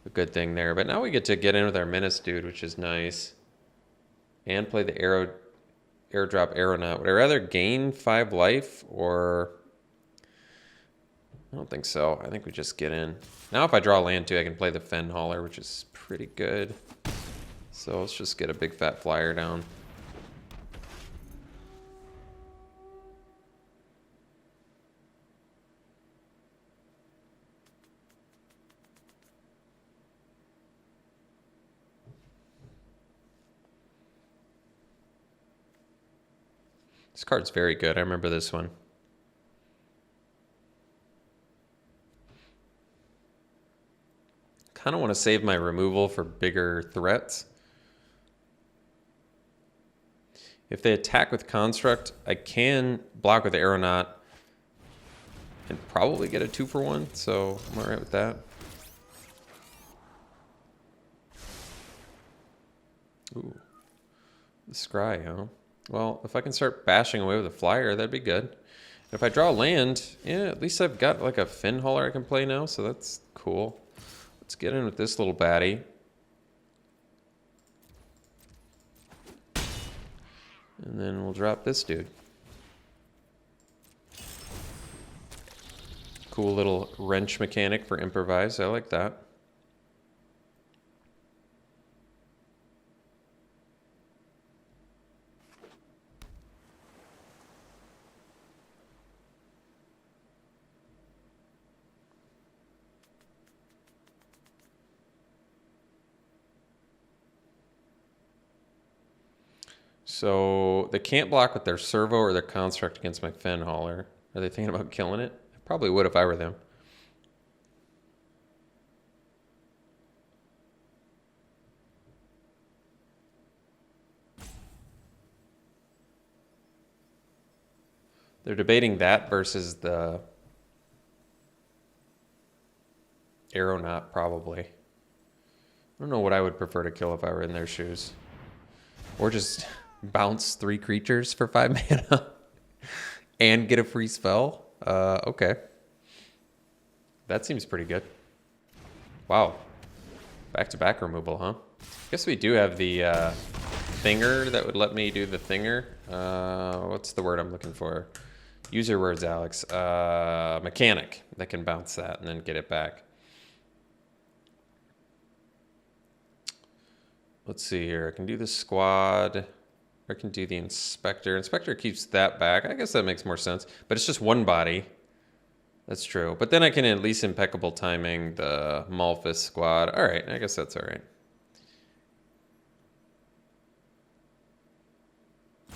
a good thing there, but now we get to get in with our Menace dude, which is nice. And play the airdrop Aeronaut. Would I rather gain 5 life or... I don't think so. I think we just get in. Now if I draw land too, I can play the Fen Hauler, which is pretty good. So let's just get a big fat flyer down. This card's very good. I remember this one. Kind of want to save my removal for bigger threats. If they attack with Construct, I can block with Aeronaut and probably get a 2-for-1, so I'm alright with that. Ooh, the Scry, huh? Well, if I can start bashing away with a flyer, that'd be good. If I draw land, yeah, at least I've got like a Fen Hauler I can play now, so that's cool. Let's get in with this little baddie. And then we'll drop this dude. Cool little wrench mechanic for improvise. I like that. So they can't block with their servo or their construct against my Fen Hauler. Are they thinking about killing it? I probably would if I were them. They're debating that versus the Aeronaut, probably. I don't know what I would prefer to kill if I were in their shoes. Or just bounce 3 creatures for 5 mana and get a free spell. Okay. That seems pretty good. Wow. Back-to-back removal, huh? Guess we do have the thinger that would let me do the thinger. What's the word I'm looking for? Use your words, Alex. Mechanic that can bounce that and then get it back. Let's see here. I can do the squad. Or I can do the inspector. Inspector keeps that back. I guess that makes more sense. But it's just one body. That's true. But then I can at least impeccable timing the Malphus squad. All right. I guess that's all right.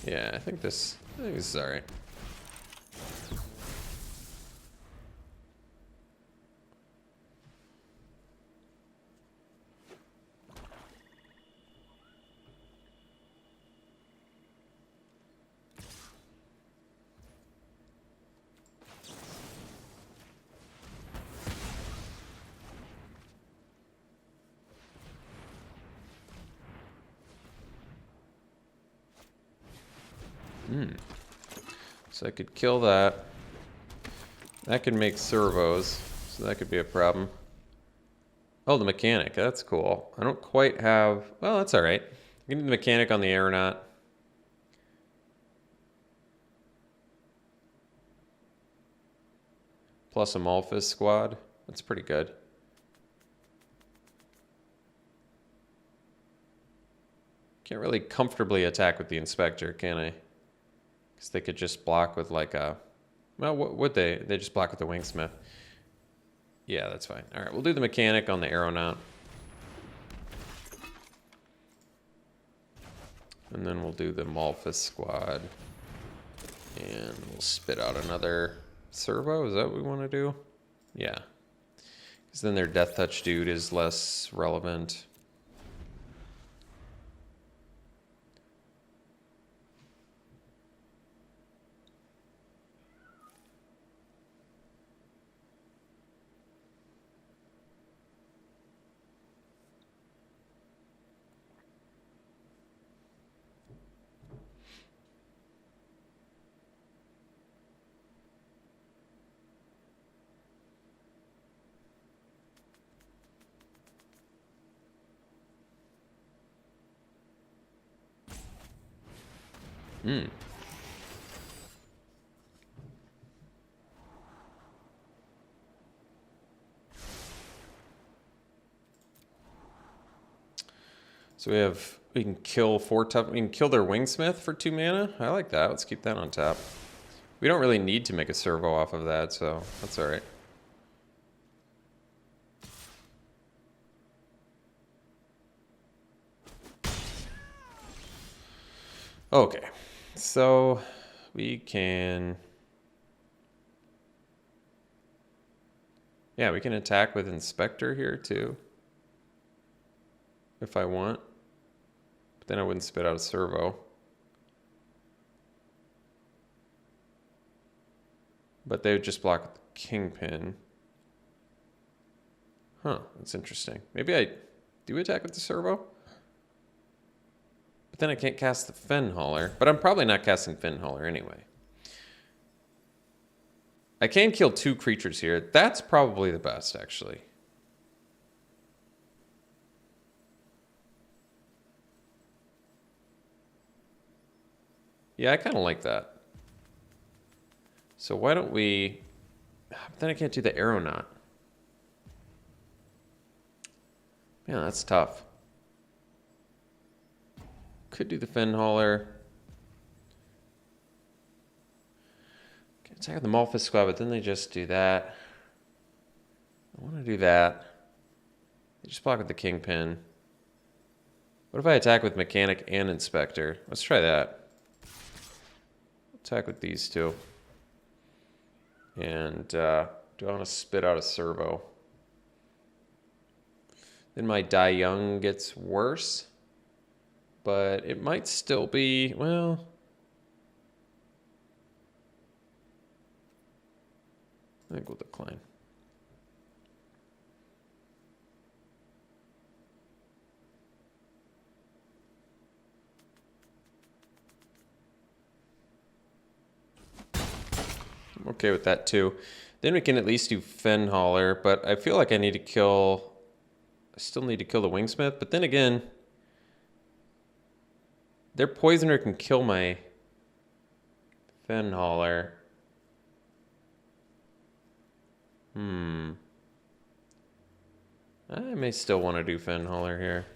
Yeah, I think this is all right. So I could kill that. That could make servos, so that could be a problem. Oh, the mechanic. That's cool. I don't quite have... Well, that's all right. I can do the mechanic on the Aeronaut. Plus a Malphus squad. That's pretty good. Can't really comfortably attack with the Inspector, can I? Because they could just block with like a... Well, what would they? They just block with the Wingsmith. Yeah, that's fine. All right, we'll do the mechanic on the Aeronaut. And then we'll do the Malphus squad. And we'll spit out another servo. Is that what we want to do? Yeah. Because then their Death Touch dude is less relevant. So we can kill 4 tough. We can kill their Wingsmith for 2 mana. I like that. Let's keep that on tap. We don't really need to make a servo off of that, so that's all right. Okay, so we can... Yeah, we can attack with Inspector here too, if I want. But then I wouldn't spit out a servo. But they would just block the Kingpin. Huh, that's interesting. Maybe I do attack with the servo? But then I can't cast the Fenhauler. But I'm probably not casting Fenhauler anyway. I can kill 2 creatures here. That's probably the best, actually. Yeah, I kind of like that. So why don't we... But then I can't do the Aeronaut. Man, that's tough. Could do the Fenhauler. Attack the Malphus Squad, but then they just do that. I want to do that. They just block with the Kingpin. What if I attack with Mechanic and Inspector? Let's try that. Attack with these 2. And do I want to spit out a servo? Then my Die Young gets worse. But it might still be, well... I think we'll decline. I'm okay with that too. Then we can at least do Fenhauler, but I feel like I need to kill... I still need to kill the Wingsmith, but then again... Their Poisoner can kill my Fenhauler. I may still want to do Fenhauler here.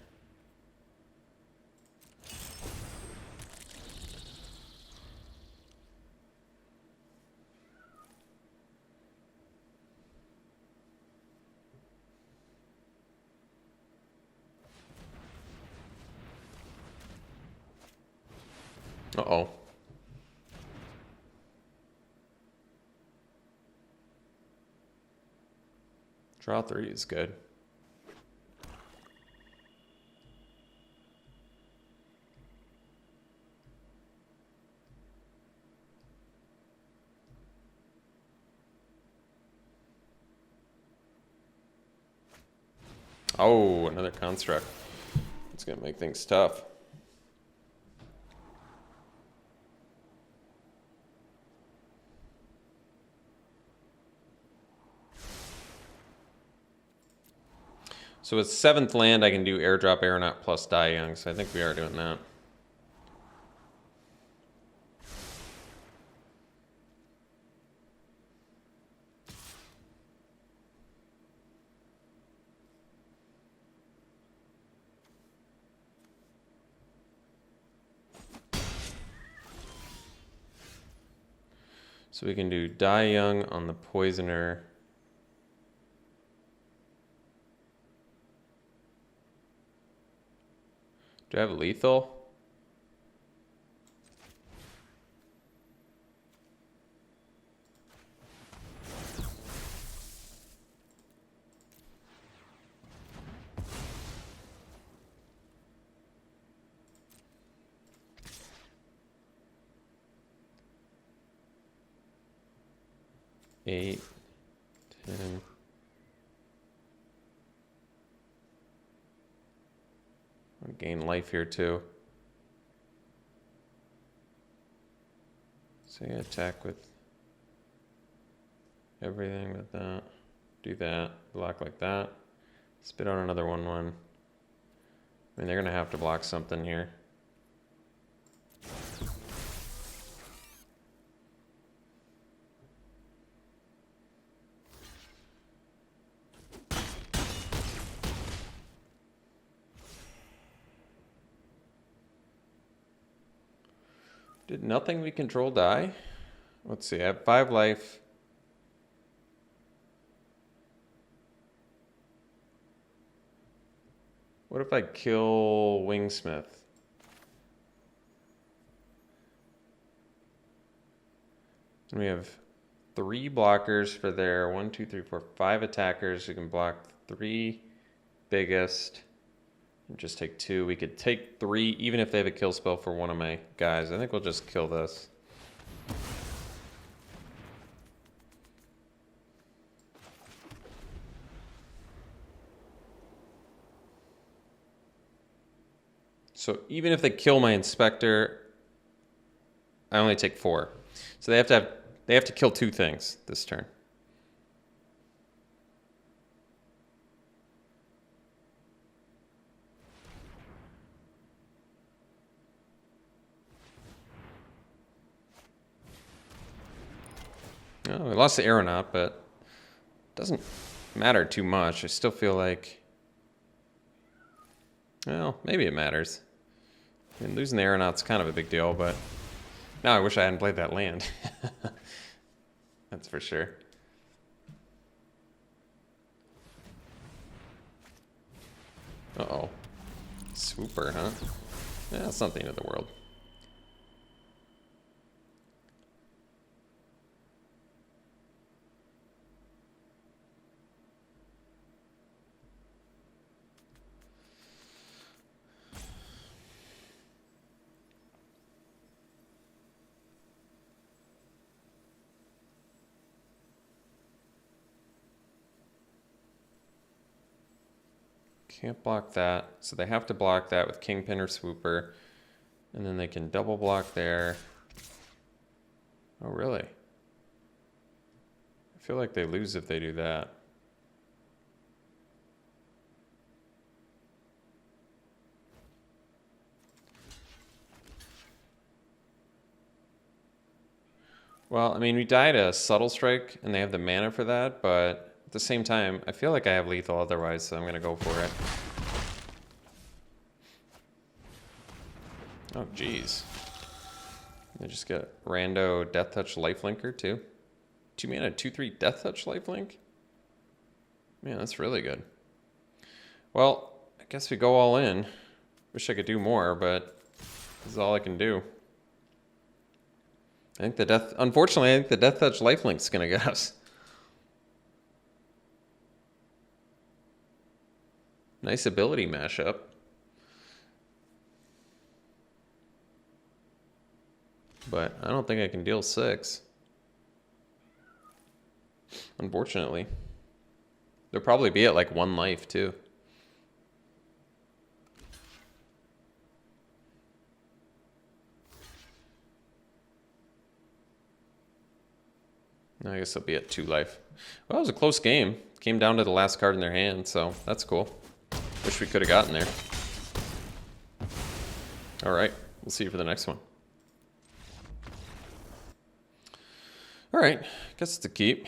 Uh-oh. Draw 3 is good. Oh, another construct. It's going to make things tough. So with 7th land, I can do Airdrop Aeronaut plus Die Young, so I think we are doing that. So we can do Die Young on the Poisoner. Do I have lethal? 8, 10. I'll gain life here too. So you attack with everything with that. Do that. Block like that. Spit out another 1/1. I mean, they're going to have to block something here. Did nothing we control die? Let's see, I have 5 life. What if I kill Wingsmith? And we have 3 blockers for their 1, 2, 3, 4, 5 attackers who can block 3 biggest. And just take 2. We could take 3 even if they have a kill spell for one of my guys. I think we'll just kill this. So even if they kill my inspector, I only take 4. So they have to kill 2 things this turn. Oh, we lost the aeronaut, but it doesn't matter too much. I still feel like, well, maybe it matters. I mean, losing the aeronaut's kind of a big deal, but now I wish I hadn't played that land. That's for sure. Uh-oh. Swooper, huh? Yeah, it's not the end of the world. Can't block that, so they have to block that with Kingpin or Swooper, and then they can double block there. Oh, really? I feel like they lose if they do that. Well, I mean, we died a Subtle Strike, and they have the mana for that, but at the same time, I feel like I have lethal otherwise, so I'm going to go for it. Oh, jeez. They just get rando Death Touch Lifelinker, too. 2 mana, 2/3 Death Touch Lifelink? Man, that's really good. Well, I guess we go all in. Wish I could do more, but this is all I can do. I think unfortunately, I think the Death Touch Lifelink's gonna get us. Nice ability mashup. But I don't think I can deal 6. Unfortunately. They'll probably be at like 1 life too. I guess they'll be at 2 life. Well, it was a close game. Came down to the last card in their hand, so that's cool. Wish we could have gotten there. All right, we'll see you for the next one. All right, guess it's a keep.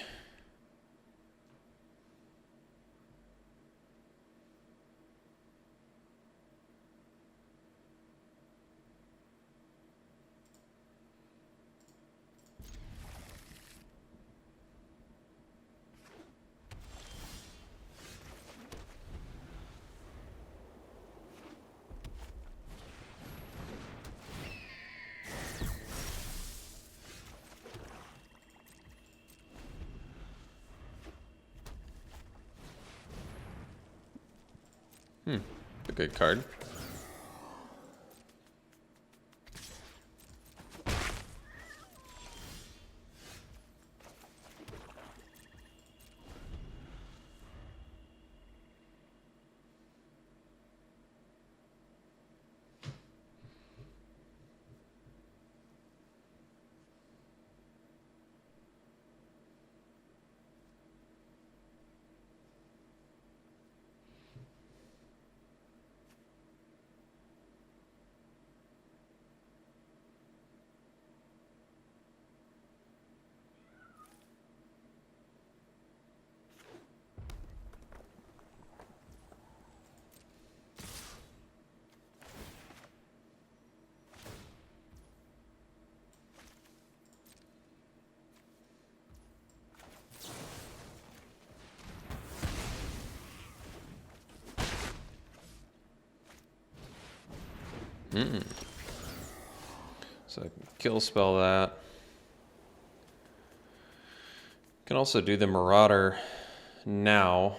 A good card. So I can kill spell that. Can also do the Marauder now.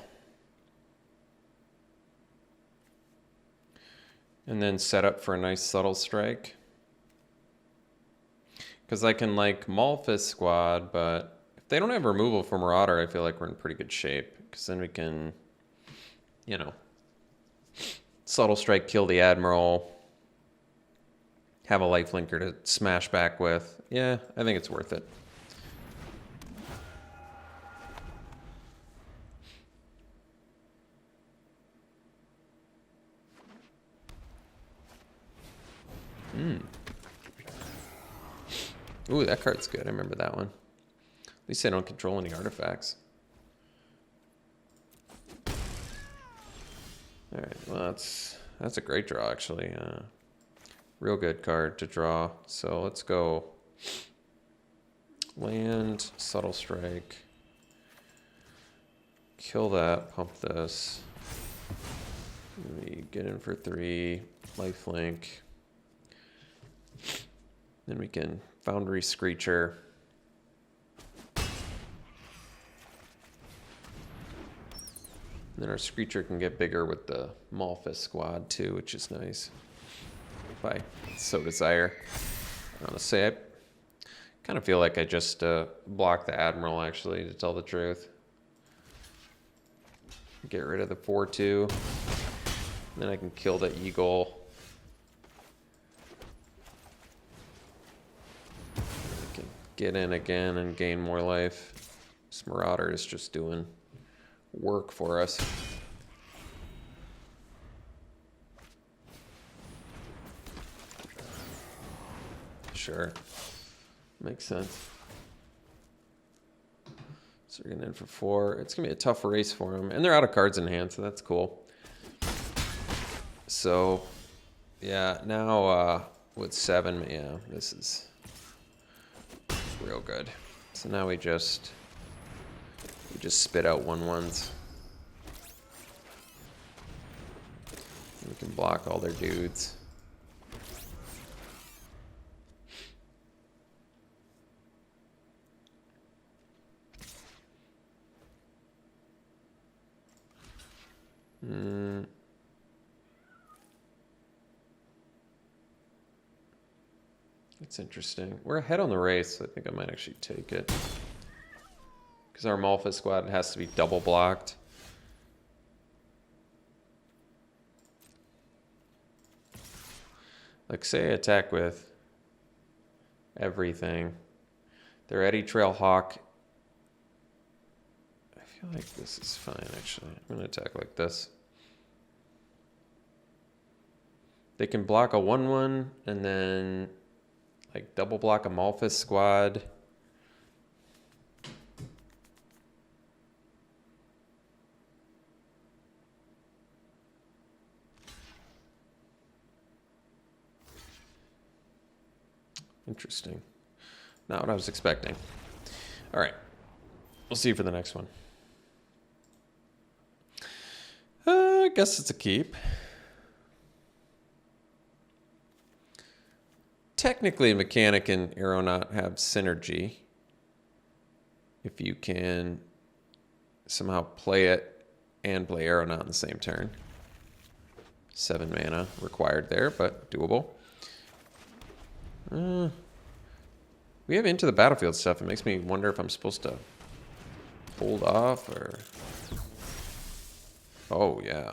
And then set up for a nice subtle strike. Because I can like Malphus squad, but if they don't have removal for Marauder, I feel like we're in pretty good shape. Because then we can, you know, subtle strike, kill the Admiral, have a lifelinker to smash back with. Yeah, I think it's worth it. Ooh, that card's good. I remember that one. At least I don't control any artifacts. All right, well, that's a great draw, actually. Real good card to draw. So let's go land, subtle strike, kill that, pump this. We get in for 3, lifelink. Then we can Foundry Screecher. And then our Screecher can get bigger with the Malphus squad too, which is nice. If I so desire. Honestly, I kind of feel like I just blocked the Admiral, actually, to tell the truth. Get rid of the 4-2. Then I can kill the Eagle. I can get in again and gain more life. This Marauder is just doing work for us. Sure. Makes sense. So we're getting in for 4. It's going to be a tough race for them. And they're out of cards in hand, so that's cool. So, yeah, now with 7, yeah, this is real good. So now we just spit out 1/1s. We can block all their dudes. That's interesting. We're ahead on the race, so I think I might actually take it. Because our Malphus squad has to be double blocked. Like, say I attack with everything. Their Eddy Trail Hawk. I feel like this is fine, actually. I'm going to attack like this. They can block a 1/1 and then like double block a Malphus squad. Interesting. Not what I was expecting. All right. We'll see you for the next one. I guess it's a keep. Technically, Mechanic and Aeronaut have synergy. If you can somehow play it and play Aeronaut in the same turn. 7 mana required there, but doable. We have Into the Battlefield stuff. It makes me wonder if I'm supposed to hold off or... Oh, yeah.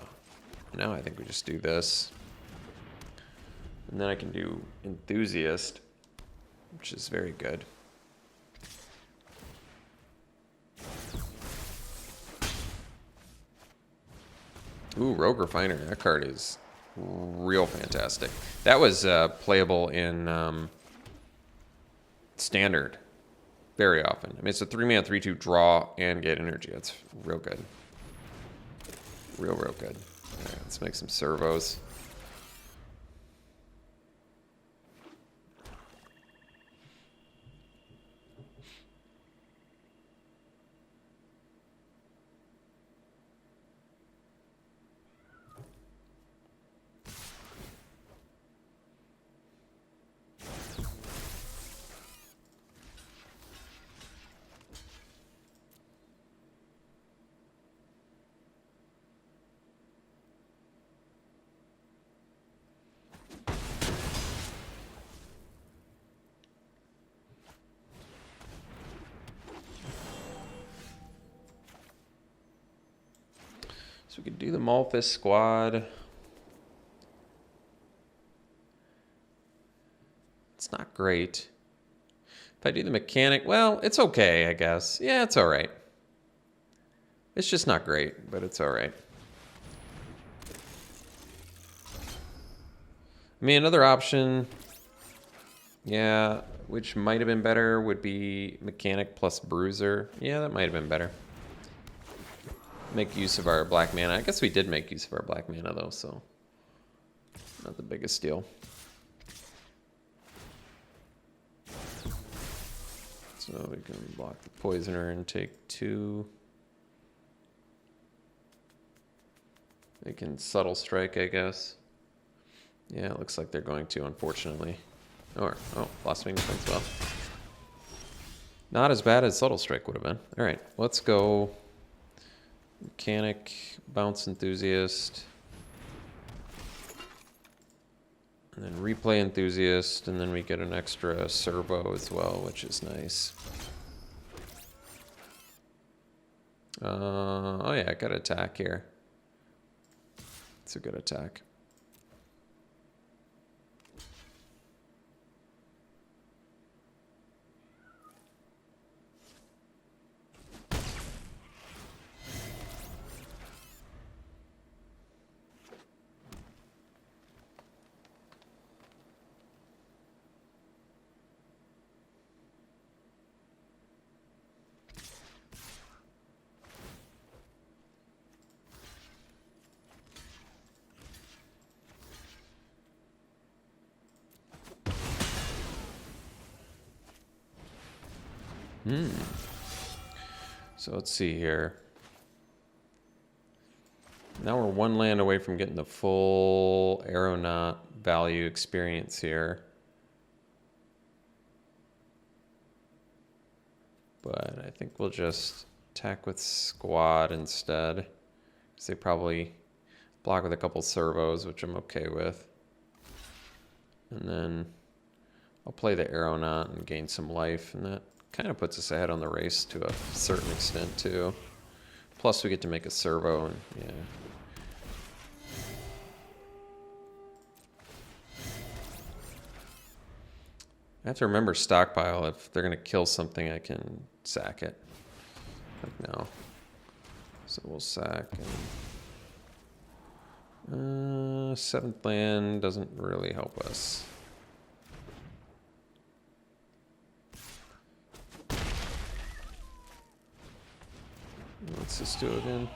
Now I think we just do this. And then I can do Enthusiast, which is very good. Ooh, Rogue Refiner. That card is real fantastic. That was playable in Standard very often. I mean, it's a 3-mana 3/2 draw and get energy. That's real good. Real good. All right, let's make some servos. So we could do the Malphus squad. It's not great. If I do the mechanic, well, it's okay, I guess. Yeah, it's all right. It's just not great, but it's all right. I mean, another option, yeah, which might have been better, would be mechanic plus bruiser. Yeah, that might have been better. Make use of our black mana. I guess we did make use of our black mana, though, so not the biggest deal. So we can block the poisoner and take 2. They can subtle strike, I guess. Yeah, it looks like they're going to, unfortunately. Or, oh, blossoming defense, well. Not as bad as subtle strike would have been. All right, let's go mechanic, bounce enthusiast, and then replay enthusiast, and then we get an extra servo as well, which is nice. Oh yeah, I got attack here. It's a good attack. So let's see here. Now we're 1 land away from getting the full Aeronaut value experience here. But I think we'll just attack with squad instead, because they probably block with a couple servos, which I'm okay with. And then I'll play the Aeronaut and gain some life, and that kind of puts us ahead on the race to a certain extent too. Plus we get to make a servo, and yeah. I have to remember stockpile. If they're gonna kill something, I can sack it. Like now. So we'll sack, and 7th land doesn't really help us. Let's just do it again.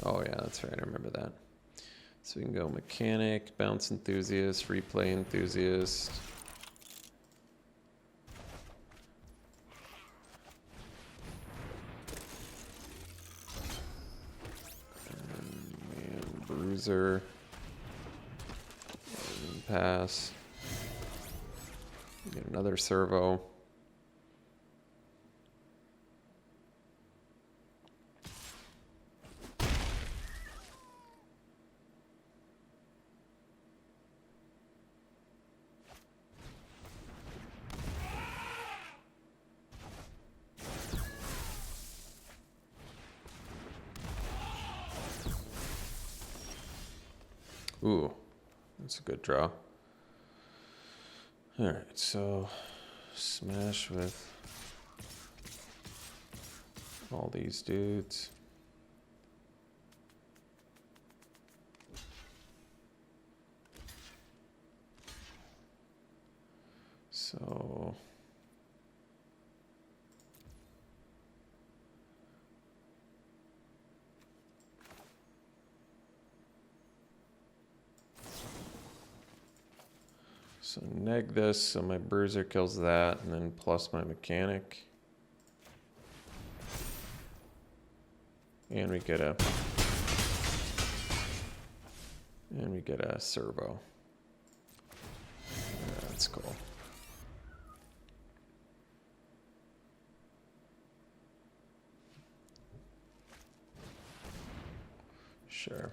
Oh yeah, that's right, I remember that. So we can go mechanic, bounce enthusiast, replay enthusiast. And bruiser. And pass. Get another servo. Ooh, that's a good draw. All right, so smash with all these dudes. So neg this, so my bruiser kills that, and then plus my mechanic. And we get a servo. Yeah, that's cool. Sure.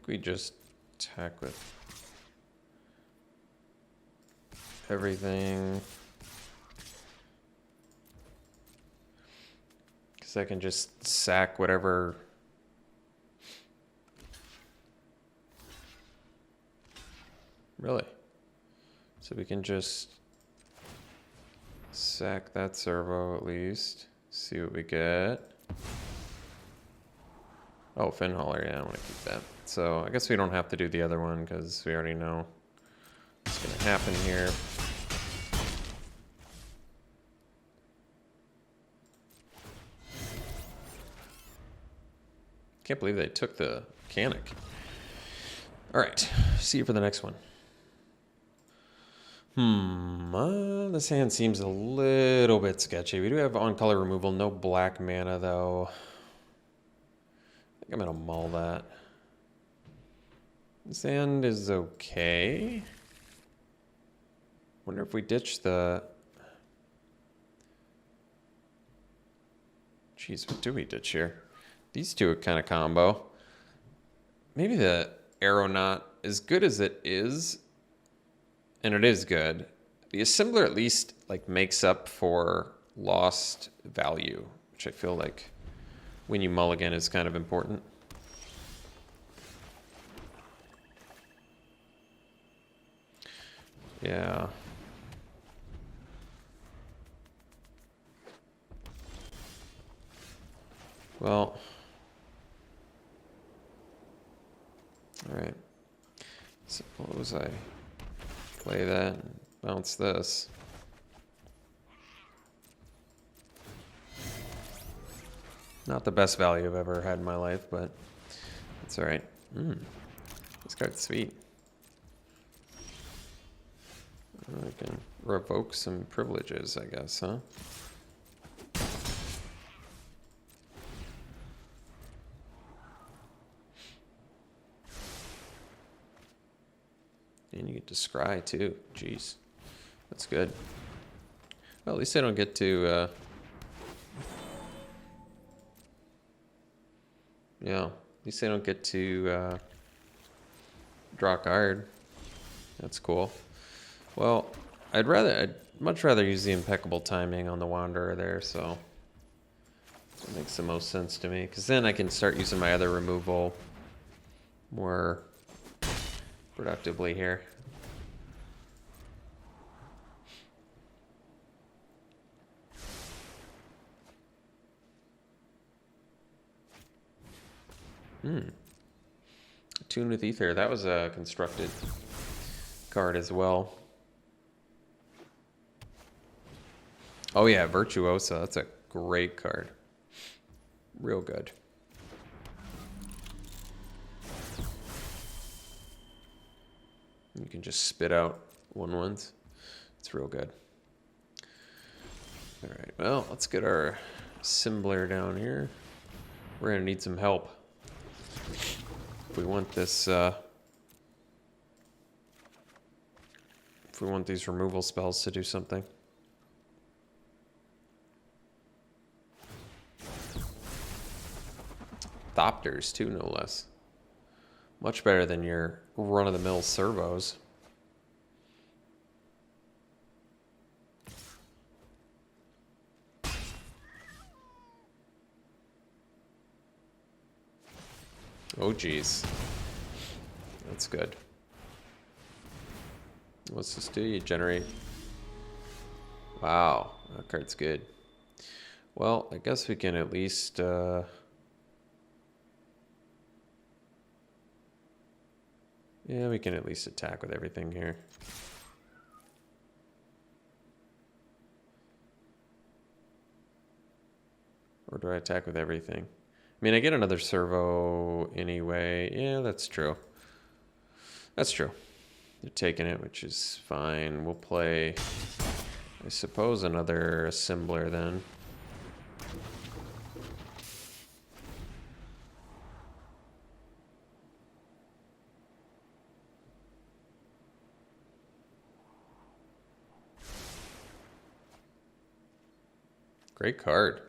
think we just attack with everything. Because I can just sack whatever. Really? So we can just sack that servo at least. See what we get. Oh, fin hauler, yeah, I want to keep that. So I guess we don't have to do the other one because we already know what's going to happen here. Can't believe they took the mechanic. All right, see you for the next one. This hand seems a little bit sketchy. We do have on-color removal, no black mana though. I think I'm gonna mull that. This hand is okay. Wonder if we ditch the... Jeez, what do we ditch here? These two are kind of combo. Maybe the Aeronaut, as good as it is, and it is good, the Assembler at least like makes up for lost value, which I feel like when you mulligan is kind of important. Yeah. Well. All right. Suppose I play that and bounce this. Not the best value I've ever had in my life, but it's all right. This card's sweet. I can revoke some privileges, I guess, huh? And you get to scry too. Jeez. That's good. Well, at least I don't get to yeah, at least I don't get to draw a card. That's cool. Well, I'd much rather use the impeccable timing on the Wanderer there, so that makes the most sense to me. Because then I can start using my other removal more productively here. Tune with Ether. That was a constructed card as well. Oh yeah, Virtuosa. That's a great card. Real good. You can just spit out 1/1s. It's real good. All right, well, let's get our Symbler down here. We're gonna need some help if we want this. If we want these removal spells to do something. Thopters too, no less. Much better than your run-of-the-mill servos. Oh geez, that's good. What's this do? You generate. Wow, that card's good. Well, I guess we can at least yeah, we can at least attack with everything here. Or do I attack with everything? I mean, I get another servo anyway. Yeah, that's true. That's true. They're taking it, which is fine. We'll play, I suppose, another assembler then. Great card.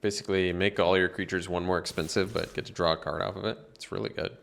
Basically, make all your creatures one more expensive, but get to draw a card off of it. It's really good.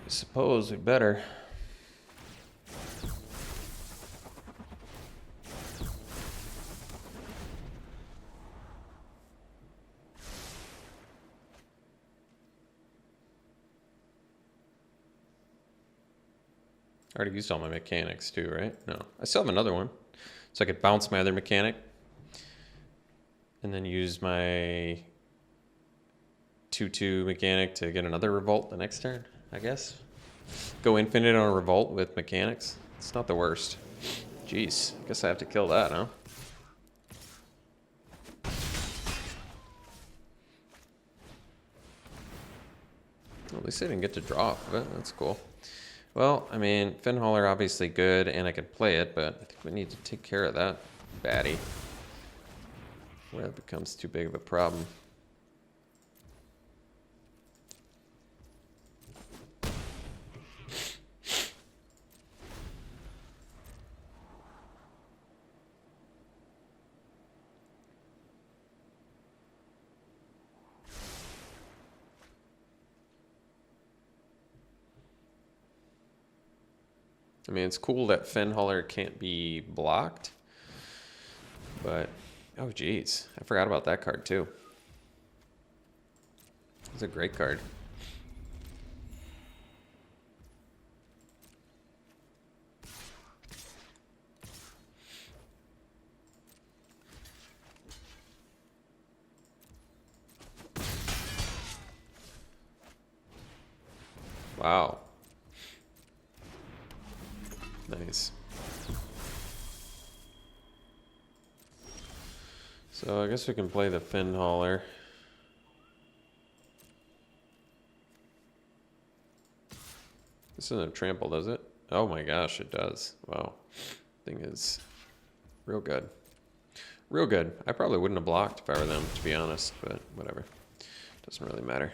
I suppose we better. I already used all my mechanics too, right? No, I still have another one. So I could bounce my other mechanic and then use my 2/2 mechanic to get another revolt the next turn, I guess. Go infinite on a revolt with mechanics. It's not the worst. Jeez, I guess I have to kill that, huh? Well, at least I didn't get to draw off of it. That's cool. Well, I mean, Finhauler obviously good, and I could play it, but I think we need to take care of that baddie where it becomes too big of a problem. I mean, it's cool that Finhauler can't be blocked, but oh geez, I forgot about that card too. It's a great card. Wow. Nice. So I guess we can play the Finhauler. This isn't a trample, does it? Oh my gosh, it does. Wow. Thing is real good. Real good. I probably wouldn't have blocked if I were them, to be honest, but whatever. Doesn't really matter.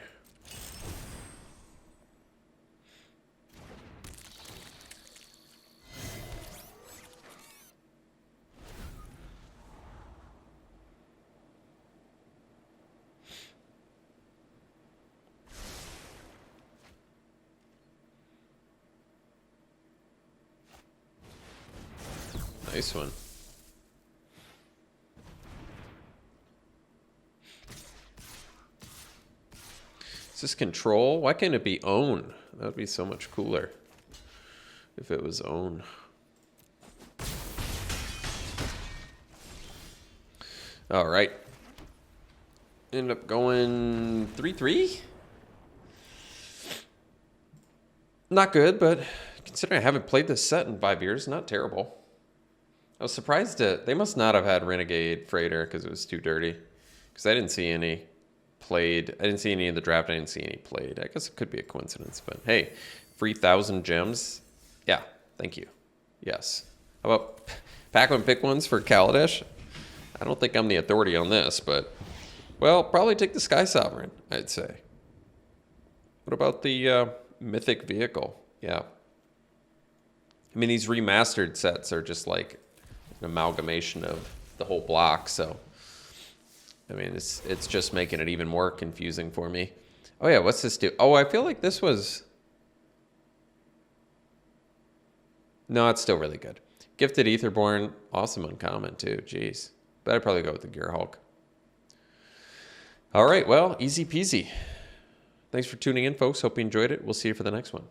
Nice one. Is this control? Why can't it be own? That would be so much cooler if it was own. All right. End up going 3-3. Not good, but considering I haven't played this set in 5 years, not terrible. I was surprised that they must not have had Renegade Freighter because it was too dirty. Because I didn't see any played. I didn't see any in the draft. I didn't see any played. I guess it could be a coincidence, but hey, free 1,000 gems. Yeah, thank you. Yes. How about pack one, pick ones for Kaladesh? I don't think I'm the authority on this, but well, probably take the Sky Sovereign, I'd say. What about the Mythic Vehicle? Yeah. I mean, these remastered sets are just like an amalgamation of the whole block, so I mean, it's just making it even more confusing for me. Oh yeah, what's this do? Oh, I feel like this was... No, it's still really good. Gifted Etherborn, awesome uncommon too. Jeez. But I'd probably go with the Gear Hulk. All right, well, easy peasy. Thanks for tuning in, folks. Hope you enjoyed it. We'll see you for the next one.